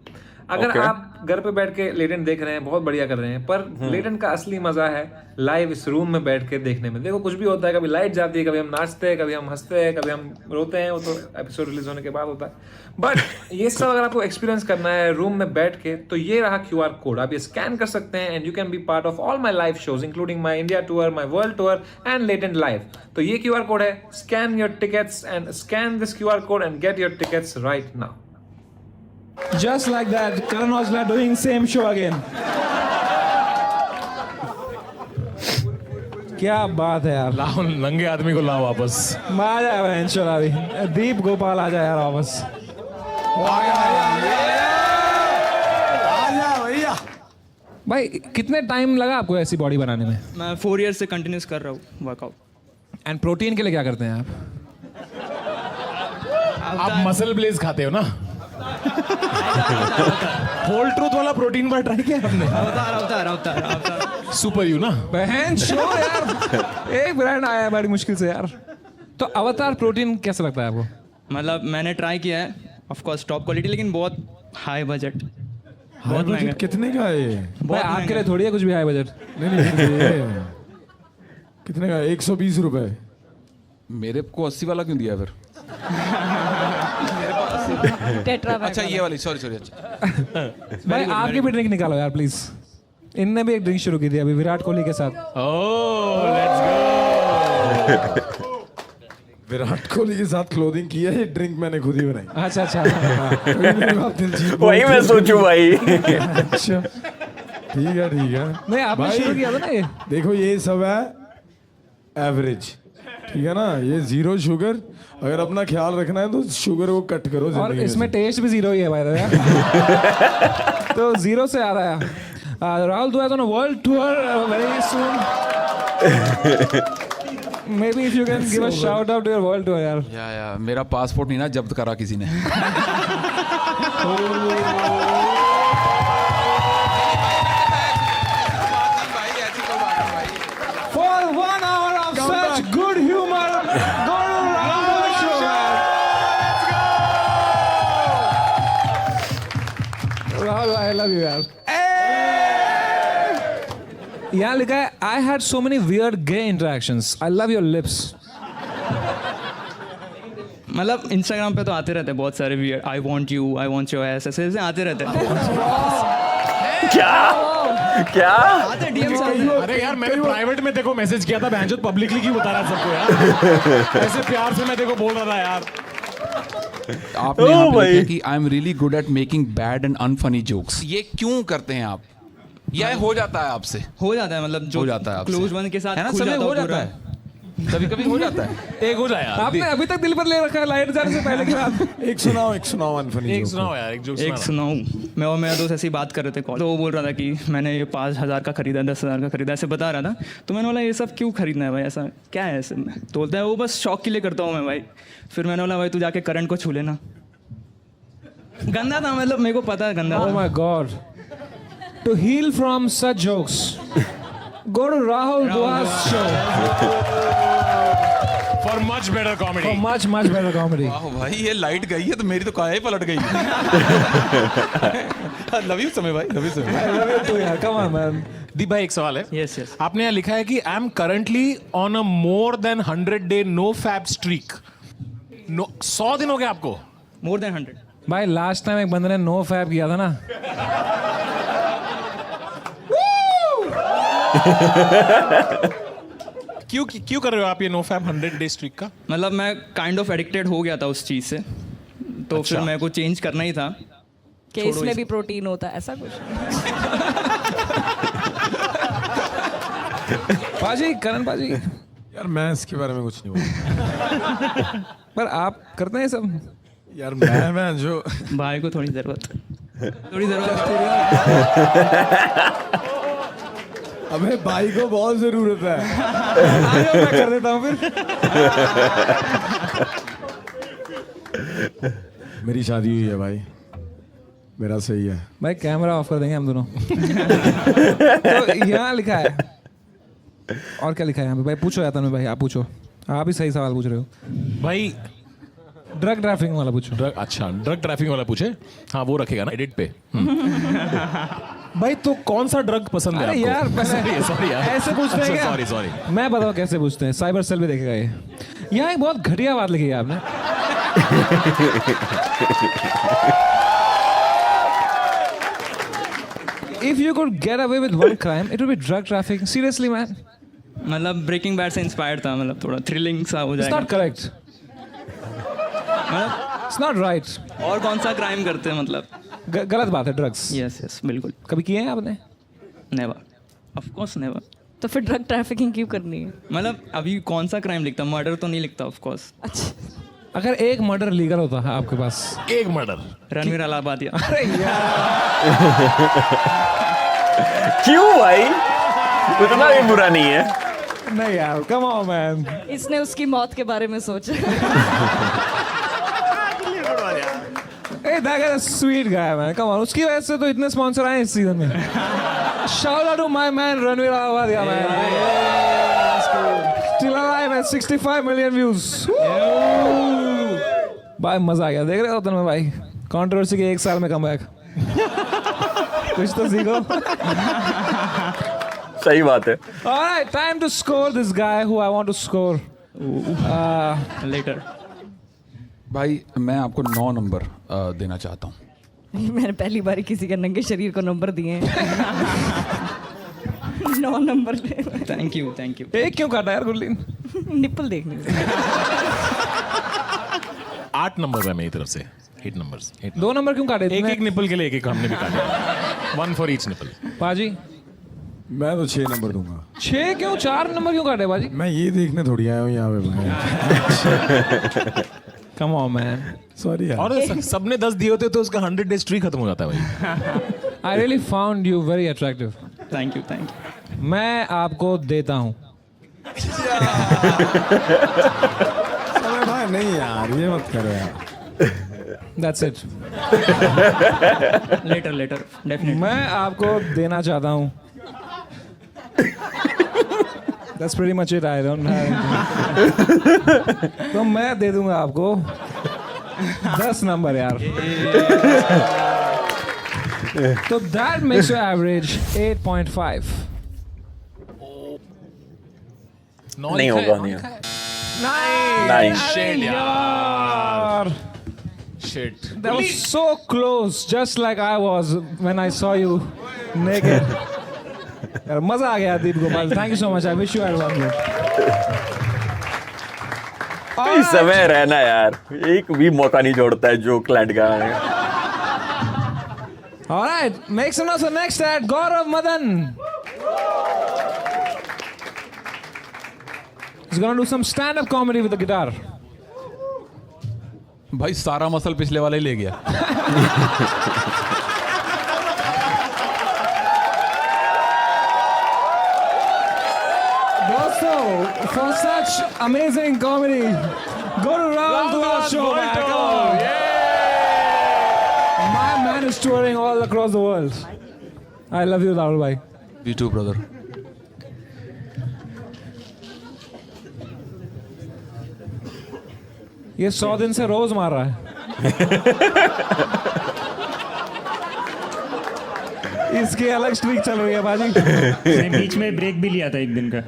अगर आप घर पे बैठ के लेटेंट देख रहे हैं, बहुत बढ़िया कर रहे हैं, पर लेटेंट का असली मजा है लाइव इस रूम में बैठ के देखने में। देखो कुछ भी होता है, कभी लाइट जाती है, कभी हम नाचते हैं, कभी हम हंसते हैं, कभी हम रोते हैं, वो तो एपिसोड रिलीज होने के बाद होता है। बट ये सब अगर आपको एक्सपीरियंस करना है रूम में बैठ के, तो ये रहा QR कोड, आप ये स्कैन कर सकते हैं and you can be part of all my live shows including my India tour, my world tour and latent live. तो ये QR कोड है, scan your tickets and scan this QR code and get your tickets right now. Just like that, Karan Aujla doing same show again. क्या बात है यार। लाओ नंगे आदमी को लाओ वापस। आ जाए बहन अभी दीप गोपाल आ जाए यार वापस। भाई कितने टाइम लगा आपको ऐसी बॉडी बनाने में? मैं 4 ईयर से कंटिन्यूस कर रहा हूँ वर्कआउट। एंड प्रोटीन के लिए क्या करते हैं आप? आप मसल ब्लेज खाते हो ना? होल ट्रूथ वाला प्रोटीन बार ट्राई किया आपने? अवतार सुपर यू ना? बहन शो यार, एक ब्रांड आया है बड़ी मुश्किल से यार। तो अवतार प्रोटीन कैसा लगता है आपको? मतलब मैंने ट्राई किया है, ऑफ कोर्स टॉप क्वालिटी, लेकिन बहुत हाई बजट। बहुत महंगा। कितने का है ये? भाई आपके लिए थोड़ी है कुछ भी हाई बजट। नहीं कितने का? 120 रुपए। मेरे को 80 वाला क्यों दिया फिर? टेट्रा अच्छा ये वाली, सॉरी। अच्छा भाई आपकी भी ड्रिंक निकालो यार प्लीज। इनने भी एक ड्रिंक शुरू की थी अभी विराट कोहली के साथ। ओह लेट्स गो। विराट कोहली के साथ क्लोथिंग की है, ये ड्रिंक मैंने खुद ही बनाई। अच्छा वही मैं सोचूं भाई। अच्छा ठीक है नहीं आपने भाई, शुरू किया था ना ये। देखो ये सब है एवरेज, ठीक है ना? ये 0 शुगर। अगर अपना ख्याल रखना है तो शुगर को कट करो और जिंदगी इसमें से। टेस्ट भी 0 ही है भाई। तो 0 से आ रहा है। राहुल दुआ on a world tour very soon. Maybe if you can give a shout out to your world tour यार। या मेरा पासपोर्ट नहीं ना जब्त करा किसी ने। For 1 hour of such good humor, go to Rahul show यार। Rahul, I love you यार। यहाँ लिखा है I had so many weird gay interactions. I love your lips. मतलब इंस्टाग्राम पे तो आते रहते हैं बहुत सारे weird, I want you, I want your S, ऐसे आते रहते हैं। क्या आते डीएम्स आते हैं। अरे यार मैंने प्राइवेट में देखो मैसेज किया था, बहनचोद पब्लिकली क्यों बता रहा सबको यार? ऐसे प्यार से मैं देखो बोल रहा था यार। आपने यहाँ पे लिखा कि I am really good at making bad and unfunny jokes. ये क्यों करते हैं आप? या ये हो जाता है आपसे? हो जाता है, मतलब जो हो जाता है आपसे। क्लोज वन के साथ है ना, खुल समय हो पूरा। जाता है, कभी कभी हो जाता है। एक हो जाए यार। आपने अभी तक दिल पर ले रखा है लाइट जाने से पहले की बात। एक सुनाओ अनफनी एक जोक। सुनाओ यार, एक जोक एक सुनाऊं? मैं और मेरा दोस्त ऐसी बात कर रहे थे कॉल, तो वो बोल रहा था कि मैंने ये 5,000 का खरीदा, 10,000 का खरीदा, ऐसे बता रहा था। तो मैंने बोला ये सब क्यों खरीदना है भाई, ऐसा क्या है ऐसे में? तो बोलता है वो बस शौक के लिए करता हूँ मैं भाई। फिर मैंने बोला भाई तू जाके करंट को छू लेना। गंदा था, मतलब मेरे को पता है गंदा Oh था। my God. To heal from such jokes, go to Rahul Dua's show for much better comedy. for much better comedy. वाह भाई ये लाइट गई है तो मेरी तो काया ही पलट गई। लव यू समय भाई, लव यू समय। I love you too यार, come on man. दीप भाई एक सवाल है। Yes, yes. आपने यहाँ लिखा है कि I am currently on a more than 100 day no fap streak. 100 दिन हो गए आपको? More than 100। भाई लास्ट टाइम एक बंदे ने नो फैब किया था ना। क्यों कर रहे हो आप ये नो फैब 100 डे स्ट्रीक का? मतलब मैं काइंड ऑफ एडिक्टेड हो गया था उस चीज़ से, तो फिर मेरे को चेंज करना ही था। कि इसमें भी प्रोटीन होता है, ऐसा कुछ। पाजी, करण पाजी, यार मैं इसके बारे में कुछ नहीं बोलूँ पर आप करते हैं सब यार। मैं जो भाई को थोड़ी ज़रूरत अबे भाई को बहुत जरूरत है। मैं कर देता हूँ फिर। मेरी शादी हुई है भाई। मेरा सही है। भाई कैमरा ऑफ कर देंगे हम दोनों। तो यहाँ लिखा है, और क्या लिखा है यहाँ पे भाई? पूछो यार तन्मय भाई, आप पूछो, आप ही सही सवाल पूछ रहे हो भाई ड्रग ट्रैफिकिंग वाला पूछो। ड्रग, अच्छा ड्रग ट्रैफिकिंग वाला पूछे, हाँ वो रखेगा ना एडिट पे। भाई तो कौन सा ड्रग पसंद है अरे आपको? यार सॉरी यार, ऐसे पूछते हैं क्या? Sorry sorry. मैं बताओ कैसे पूछते हैं, साइबर सेल भी देखेगा ये। यहाँ एक बहुत घटिया बात लिखी है आपने। If you could get away with one crime, it would be drug trafficking. Seriously, man. मतलब ब्रेकिंग बैड से इंस्पायर्ड था, मतलब थोड़ा थ्रिलिंग सा हो It's जाएगा। not correct. It's not right. और कौन सा क्राइम करते हैं मतलब? गलत बात है ड्रग्स। यस यस बिल्कुल। कभी किए हैं आपने? Never, of course never. तो फिर ड्रग ट्रैफिकिंग क्यों करनी है? मतलब अभी कौन सा क्राइम लिखता, मर्डर तो नहीं लिखता ऑफ कोर्स। अच्छा, अगर एक मर्डर लीगल होता है आपके पास, एक मर्डर, रणवीर अलाहाबादिया। अरे यार क्यों भाई, उतना भी बुरा नहीं है। नहीं यार, कम ऑन मैन। इसने उसकी मौत के बारे में सोचा। Hey, that guy is a sweet guy, man. Come on, उसकी वजह से तो इतने स्पॉन्सर आए इस सीजन में। Shout out to my man Ranveer Allahbadia, man. Still alive at 65 million views. भाई मजा आ गया, देख रहे हो तन्मय भाई, कंट्रोवर्सी के 1 साल में कमबैक। कुछ तो सीखो। सही बात है। Alright, time to score this guy who I want to score. Later. भाई मैं आपको 9 नंबर देना चाहता हूँ। मैंने पहली बार किसी के नंगे शरीर को नंबर दिए हैं। 9 नंबर ले। Thank you thank you. एक क्यों काटा यार गुरलीन? निप्पल देखने। 8 नंबर है मेरी तरफ से। 8 नंबर्स। 2 नंबर क्यों काटे? एक निपल के लिए एक हमने भी काटे। 1 फॉर ईच निपल। पाजी मैं तो 6 नंबर दूंगा। 6 क्यों? 4 नंबर क्यों काटे बाजी? मैं ये देखने थोड़ी आया हूँ यहाँ पे भाई। कम ऑन मैन, सॉरी यार। और सबने 10 दिए होते तो उसका 100 डेज ट्री खत्म हो जाता है भाई। I really found you very attractive. Thank you thank you. मैं आपको देता हूँ। समय भाई नहीं यार, ये मत करो यार। That's it. Letter letter definitely. मैं आपको देना चाहता हूँ। That's pretty much it. I don't have anything. तो मैं दे दूंगा आपको 10 नंबर यार। तो that makes your average 8.5. नहीं होगा, नहीं होगा। Nice. Shit यार, Shit. that was so close, just like I was when I saw you naked. यार मजा आ गया Deep Gopal, thank you so much, I wish you had one. इस समय रहना यार, एक भी मौका नहीं छोड़ता है जो क्लाइंट का है। Alright, make some noise for next at Gaurav Madan. He's gonna do some stand-up comedy with the guitar. भाई सारा मसल पिछले वाला ही ले गया। दोस्तों, for such amazing comedy, go to Rahul Duval's show, man. Come on. My man is touring all across the world. I love you, Rahul bhai. You too, brother. ये 100 दिन से रोज मार रहा है। इसकी अलग स्ट्रीक चल रही है बाजी। बीच में ब्रेक भी लिया था 1 दिन का।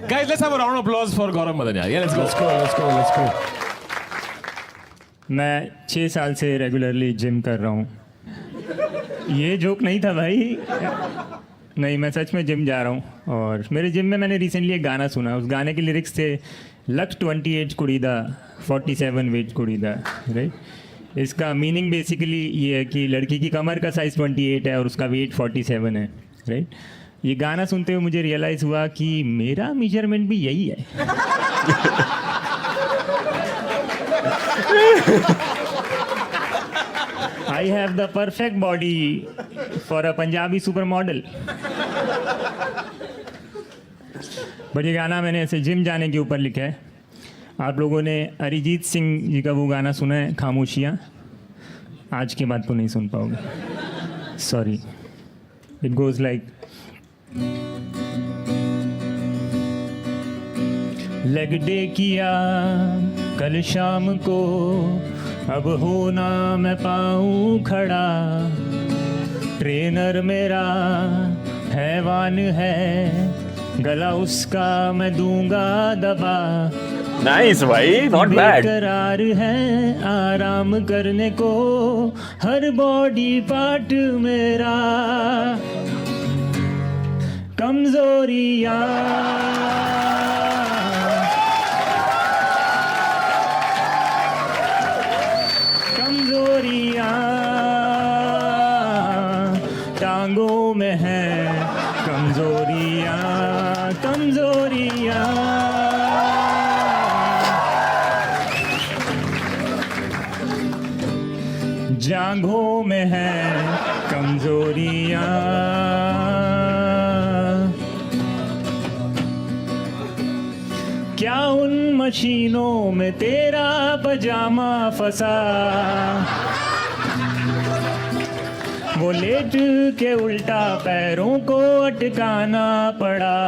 Guys, let's have a round of applause for Gaurav Madan यार। Yeah, let's go. मैं 6 साल से रेगुलरली जिम कर रहा हूँ। ये जोक नहीं था भाई। नहीं, मैं सच में जिम जा रहा हूँ। और मेरे जिम में मैंने रिसेंटली एक गाना सुना। उस गाने के लिरिक्स थे, लक 28 कुड़ी दा 47 वेट कुड़ी दा, राइट। इसका मीनिंग बेसिकली ये है कि लड़की की कमर का साइज़ 28 है और उसका वेट 47 है, राइट। ये गाना सुनते हुए मुझे रियलाइज़ हुआ कि मेरा मेजरमेंट भी यही है। I have the perfect body for a Punjabi supermodel. But ये गाना मैंने ऐसे जिम जाने के ऊपर लिखा है। आप लोगों ने अरिजीत सिंह जी का वो गाना सुना है, खामोशियाँ? आज के बाद तो नहीं सुन पाओगे, sorry. It goes like, leg day किया कल शाम को, अब होना मैं पाऊँ खड़ा, ट्रेनर मेरा हैवान है, गला उसका मैं दूंगा दबा, नाइस भाई, नॉट बैड। बेकरार है आराम करने को हर बॉडी पार्ट मेरा, कमजोरियां टांगों में है, कमजोरियां कमजोरियां, जांघों में है कमजोरियां, क्या उन मशीनों में तेरा पजामा फंसा, वो लेट के उल्टा पैरों को अटकाना पड़ा,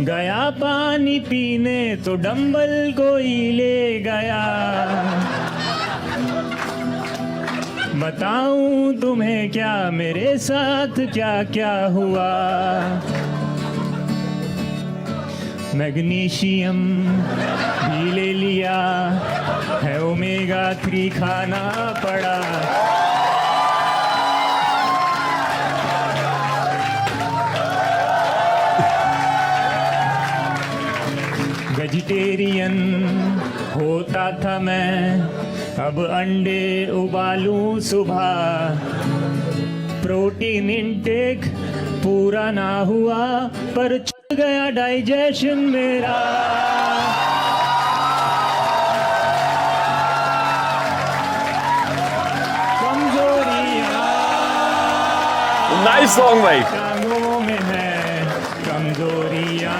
गया पानी पीने तो डंबल कोई ले गया, बताऊं तुम्हें क्या मेरे साथ क्या क्या हुआ, मैग्नीशियम भी ले लिया है, ओमेगा 3 खाना पड़ा, वेजिटेरियन होता था मैं, अब अंडे उबालूं सुबह, प्रोटीन इनटेक पूरा ना हुआ पर चल गया डाइजेशन मेरा, कमजोरियां नाइस सॉन्ग भाई। टांगों में है कमजोरियां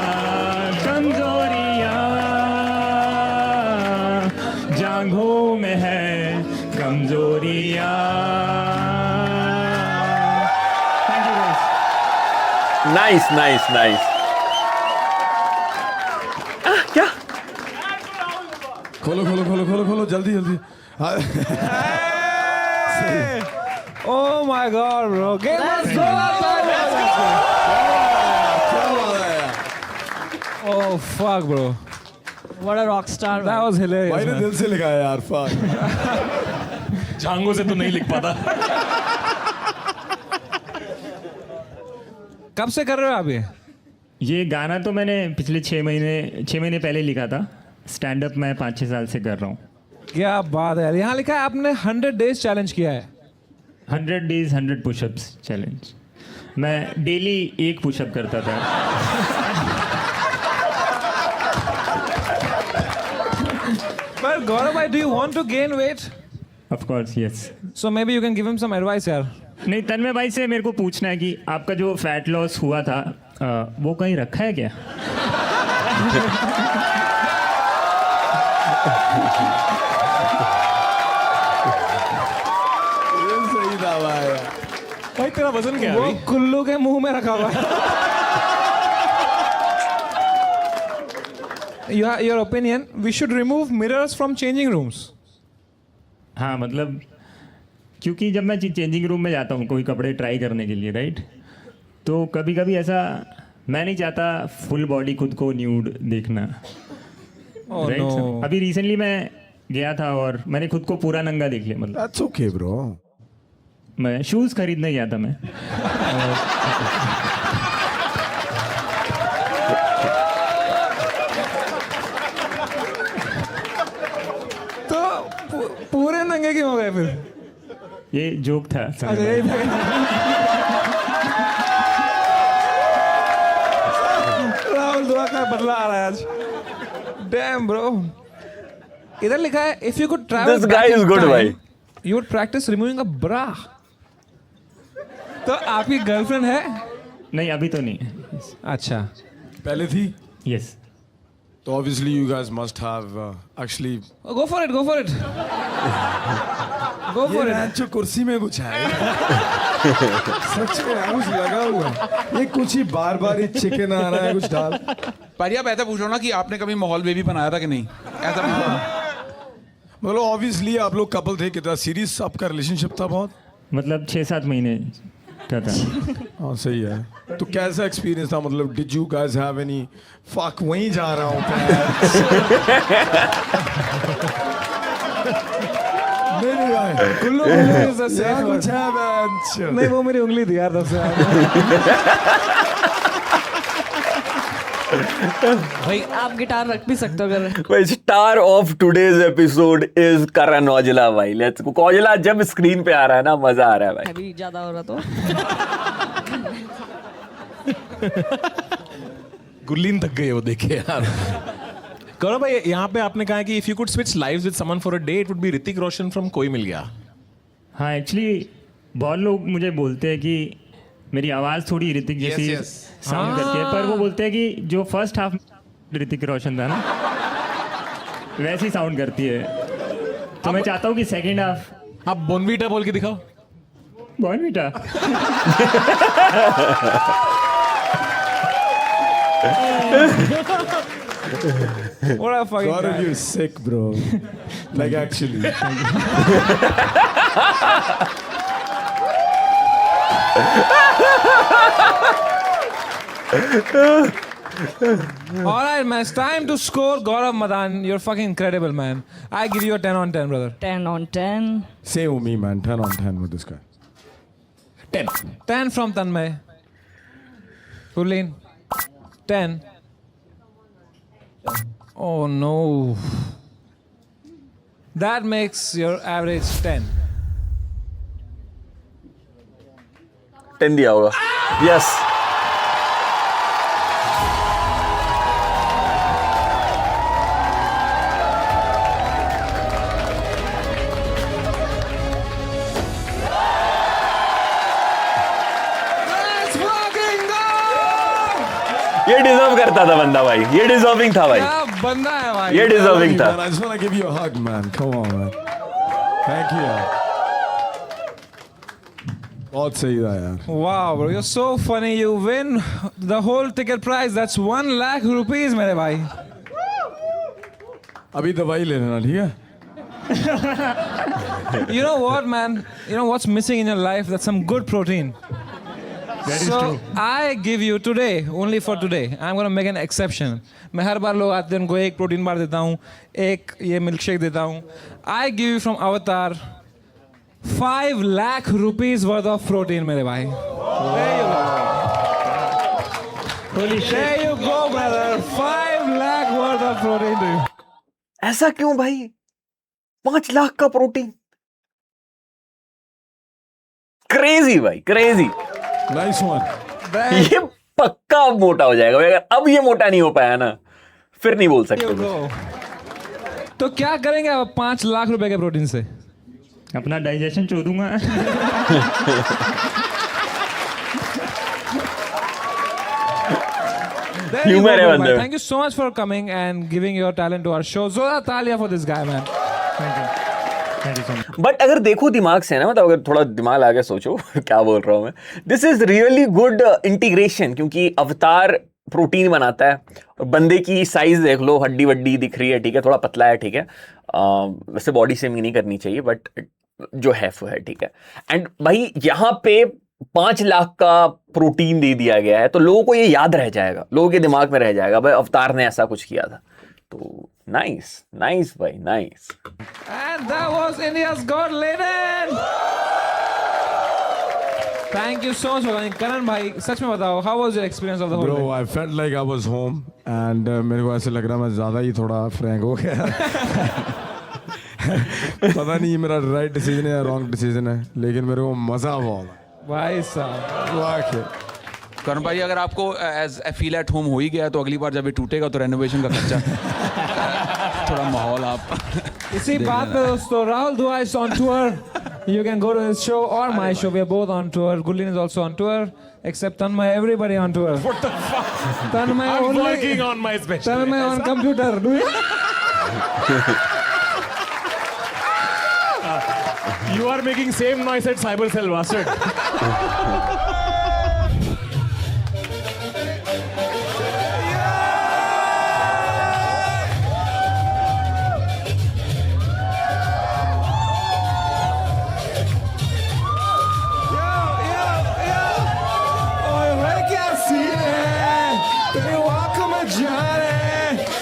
कमजोरियां, जांघों में है कमजोरियां। Thank you guys. Nice nice nice. क्या खोलो खोलो खोलो खोलो खोलो जल्दी जल्दी। Oh my God, bro! Game was so Oh fuck, bro! What a rock star. That was hilarious. भाई ने man. दिल से लिखा है यार, fuck। जांघों से तो नहीं लिख पाता। कब से कर रहे हो आप ये गाना तो मैंने पिछले 6 महीने पहले लिखा था। स्टैंड अप मैं 5-6 साल से कर रहा हूँ। क्या बात है यार, यहाँ लिखा है आपने 100 days चैलेंज किया है। 100 days 100 पुशअप्स चैलेंज। मैं डेली 1 पुशअप करता था। But Gaurav bhai, do you want to gain weight? Of course, yes. So maybe you can give him some advice यार। नहीं, तन्मय भाई से मेरे को पूछना है कि आपका जो फैट लॉस हुआ था वो कहीं रखा है क्या? सही था भाई। भाई तेरा वजन क्या है? वो कुल्लू के मुंह में रखा हुआ है। Your opinion, we should remove mirrors from changing rooms. हाँ, मतलब क्योंकि जब मैं चेंजिंग रूम में जाता हूँ कोई कपड़े ट्राई करने के लिए, राइट, तो कभी कभी ऐसा मैं नहीं चाहता फुल बॉडी खुद को न्यूड देखना। Oh right, no. अभी रिसेंटली मैं गया था और मैंने खुद को पूरा नंगा देख लिया। मतलब That's okay, bro. मैं शूज़ खरीदने गया था मैं। तो पूरे नंगे क्यों हो गए फिर? ये जोक था। अच्छा, यही था। राहुल दुआ का बदला आ रहा है आज। Damn bro. इधर लिखा है if you could travel This back guy is in good, time, भाई। you would practice removing a bra. तो आपकी गर्लफ्रेंड है? नहीं, अभी तो नहीं। अच्छा। पहले थी? यस। तो obviously you guys must have actually Go for it, go for it. Go for it. जो कुर्सी में कुछ है सच में यार कुछ लगा हुआ है ये कुछ ही बार ये चिकन आ रहा है कुछ डाल पर आप ऐसा पूछो ना कि आपने कभी माहौल बेबी बनाया था कि नहीं, ऐसा मतलब ऑब्वियसली आप लोग कपल थे, कितना सीरियस आपका रिलेशनशिप था? बहुत मतलब 6-7 महीने का था। हाँ सही है। तो कैसा एक्सपीरियंस था, मतलब did you guys have any fuck? वहीं जा रहा हूँ नहीं भाई Kullu is the safe word. कुछ है bench। नहीं वो मेरी उंगली थी यार सबसे भाई आप गिटार रख भी सकते हो अगर। भाई star of today's episode is Karan Aujla भाई। लेट्स गो। औजला जब स्क्रीन पे आ रहा है ना मजा आ रहा है भाई। अभी ज्यादा हो रहा तो गुरलीन थक गई वो देखे यार। करो भाई, यहाँ पे आपने कहा कि if you could switch lives with someone for a day it would be Hrithik Roshan from कोई मिल गया। हाँ एक्चुअली बहुत लोग मुझे बोलते हैं कि मेरी आवाज़ थोड़ी ऋतिक जैसी साउंड करती है, पर वो बोलते हैं कि जो फर्स्ट हाफ ऋतिक रोशन था ना वैसी साउंड करती है। तो मैं चाहता हूँ कि सेकंड हाफ आप बोनवीटा बोल के दिखाओ। Bournvita What a fucking God, guy. you're sick, bro. Like actually. All right, man. It's time to score. Gaurav Madan, you're fucking incredible, man. I give you a 10 on 10, brother. 10 on 10. Same with me, man. 10 on 10 with this guy. 10. 10 from Tanmay. Purleen. 10. Oh no. That makes your average 10. 10 दिया होगा। Yes Let's fucking go! ये deserve करता था बंदा भाई, ये deserving था भाई, क्या बंदा है भाई। ये डिजर्विंग था। Man, I just want to give you a hug, man. Come on, man. Thank you. बहुत सही था यार। Wow, bro, you're so funny. You win the whole ticket price. That's 1 lakh rupees, मेरे भाई। अभी दवाई ले लेना, ठीक है? You know what, man? You know what's missing in your life? That's some good protein. That is So true. I give you today, only for today, I'm gonna make an exception. मैं हर बार लोग आते हैं उनको एक protein bar देता हूँ, एक ये मिल्क शेक देता हूँ. I give you from Avatar 5 lakh rupees worth of protein, मेरे भाई. There you go. Holy shit. There you go, brother. 5 lakh worth of protein to you. ऐसा क्यों भाई? 5 लाख का प्रोटीन, क्रेजी भाई, क्रेजी। Nice one. ये पक्का अब मोटा हो जाएगा। अगर अब ये मोटा नहीं हो पाया ना फिर नहीं बोल सकते You कुछ। go. तो क्या करेंगे आप 5 लाख रुपए के प्रोटीन से? अपना डाइजेशन चो दूंगा। There you Humor go, है bro, बंदे man. में। Thank you so much for coming and giving your talent to our show. Zola Talia for this guy, man. Thank you so much. But अगर देखो दिमाग से ना, मतलब अगर थोड़ा दिमाग लगा सोचो क्या बोल रहा हूं मैं, this is really good integration, क्योंकि अवतार प्रोटीन बनाता है और बंदे की साइज देख लो, हड्डी वड्डी दिख रही है, ठीक है, थोड़ा पतला है, ठीक है, वैसे बॉडी शेमिंग नहीं करनी चाहिए बट जो है वो है, ठीक है। एंड भाई यहाँ पे 5 लाख का प्रोटीन दे दिया गया है तो लोगों को ये याद रह जाएगा, लोगों के दिमाग में रह जाएगा भाई अवतार ने ऐसा कुछ किया था। तो नाइस नाइस भाई, nice. And that was India's Got Talent. Thank you so much for coming. Karan भाई, सच में बताओ, how was your experience of the whole Bro, day? I felt like I was home and मेरे को ऐसे लग रहा मैं ज़्यादा ही थोड़ा फ्रैंक हो गया। पता नहीं मेरा राइट डिसीजन है या रॉन्ग डिसीजन है, लेकिन मेरे को मज़ा बहुत आया। भाई साहब, वाकई। करण भाई अगर आपको as a feel at home हो ही गया तो अगली बार जब ये टूटेगा तो रेनोवेशन का खर्चा थोड़ा माहौल आप इसी बात पे दोस्तों, राहुल दुआ is on tour. You can go to his show or my show. We are both on tour. Gulin is also on tour. Except Tanmay, everybody on tour. What the fuck? Tanmay I'm only. working on my special. Tanmay on computer. Do it. You are making same noise at Cyber Cell, bastard.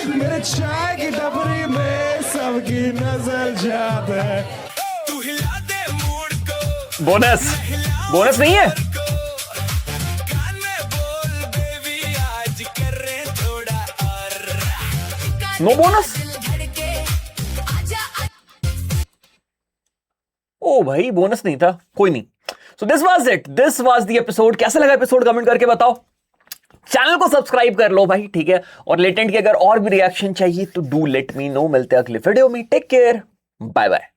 मेरे चाय की टपरी में सबकी नजर जाता है तू हिला दे मूड को बोनस बोनस नहीं है नो बोनस ओ भाई बोनस नहीं था कोई नहीं so this was it this was the episode कैसा लगा एपिसोड कमेंट करके बताओ चैनल को सब्सक्राइब कर लो भाई ठीक है और लेटेंट की अगर और भी रिएक्शन चाहिए तो डू लेट मी नो मिलते हैं अगले वीडियो में टेक केयर बाय बाय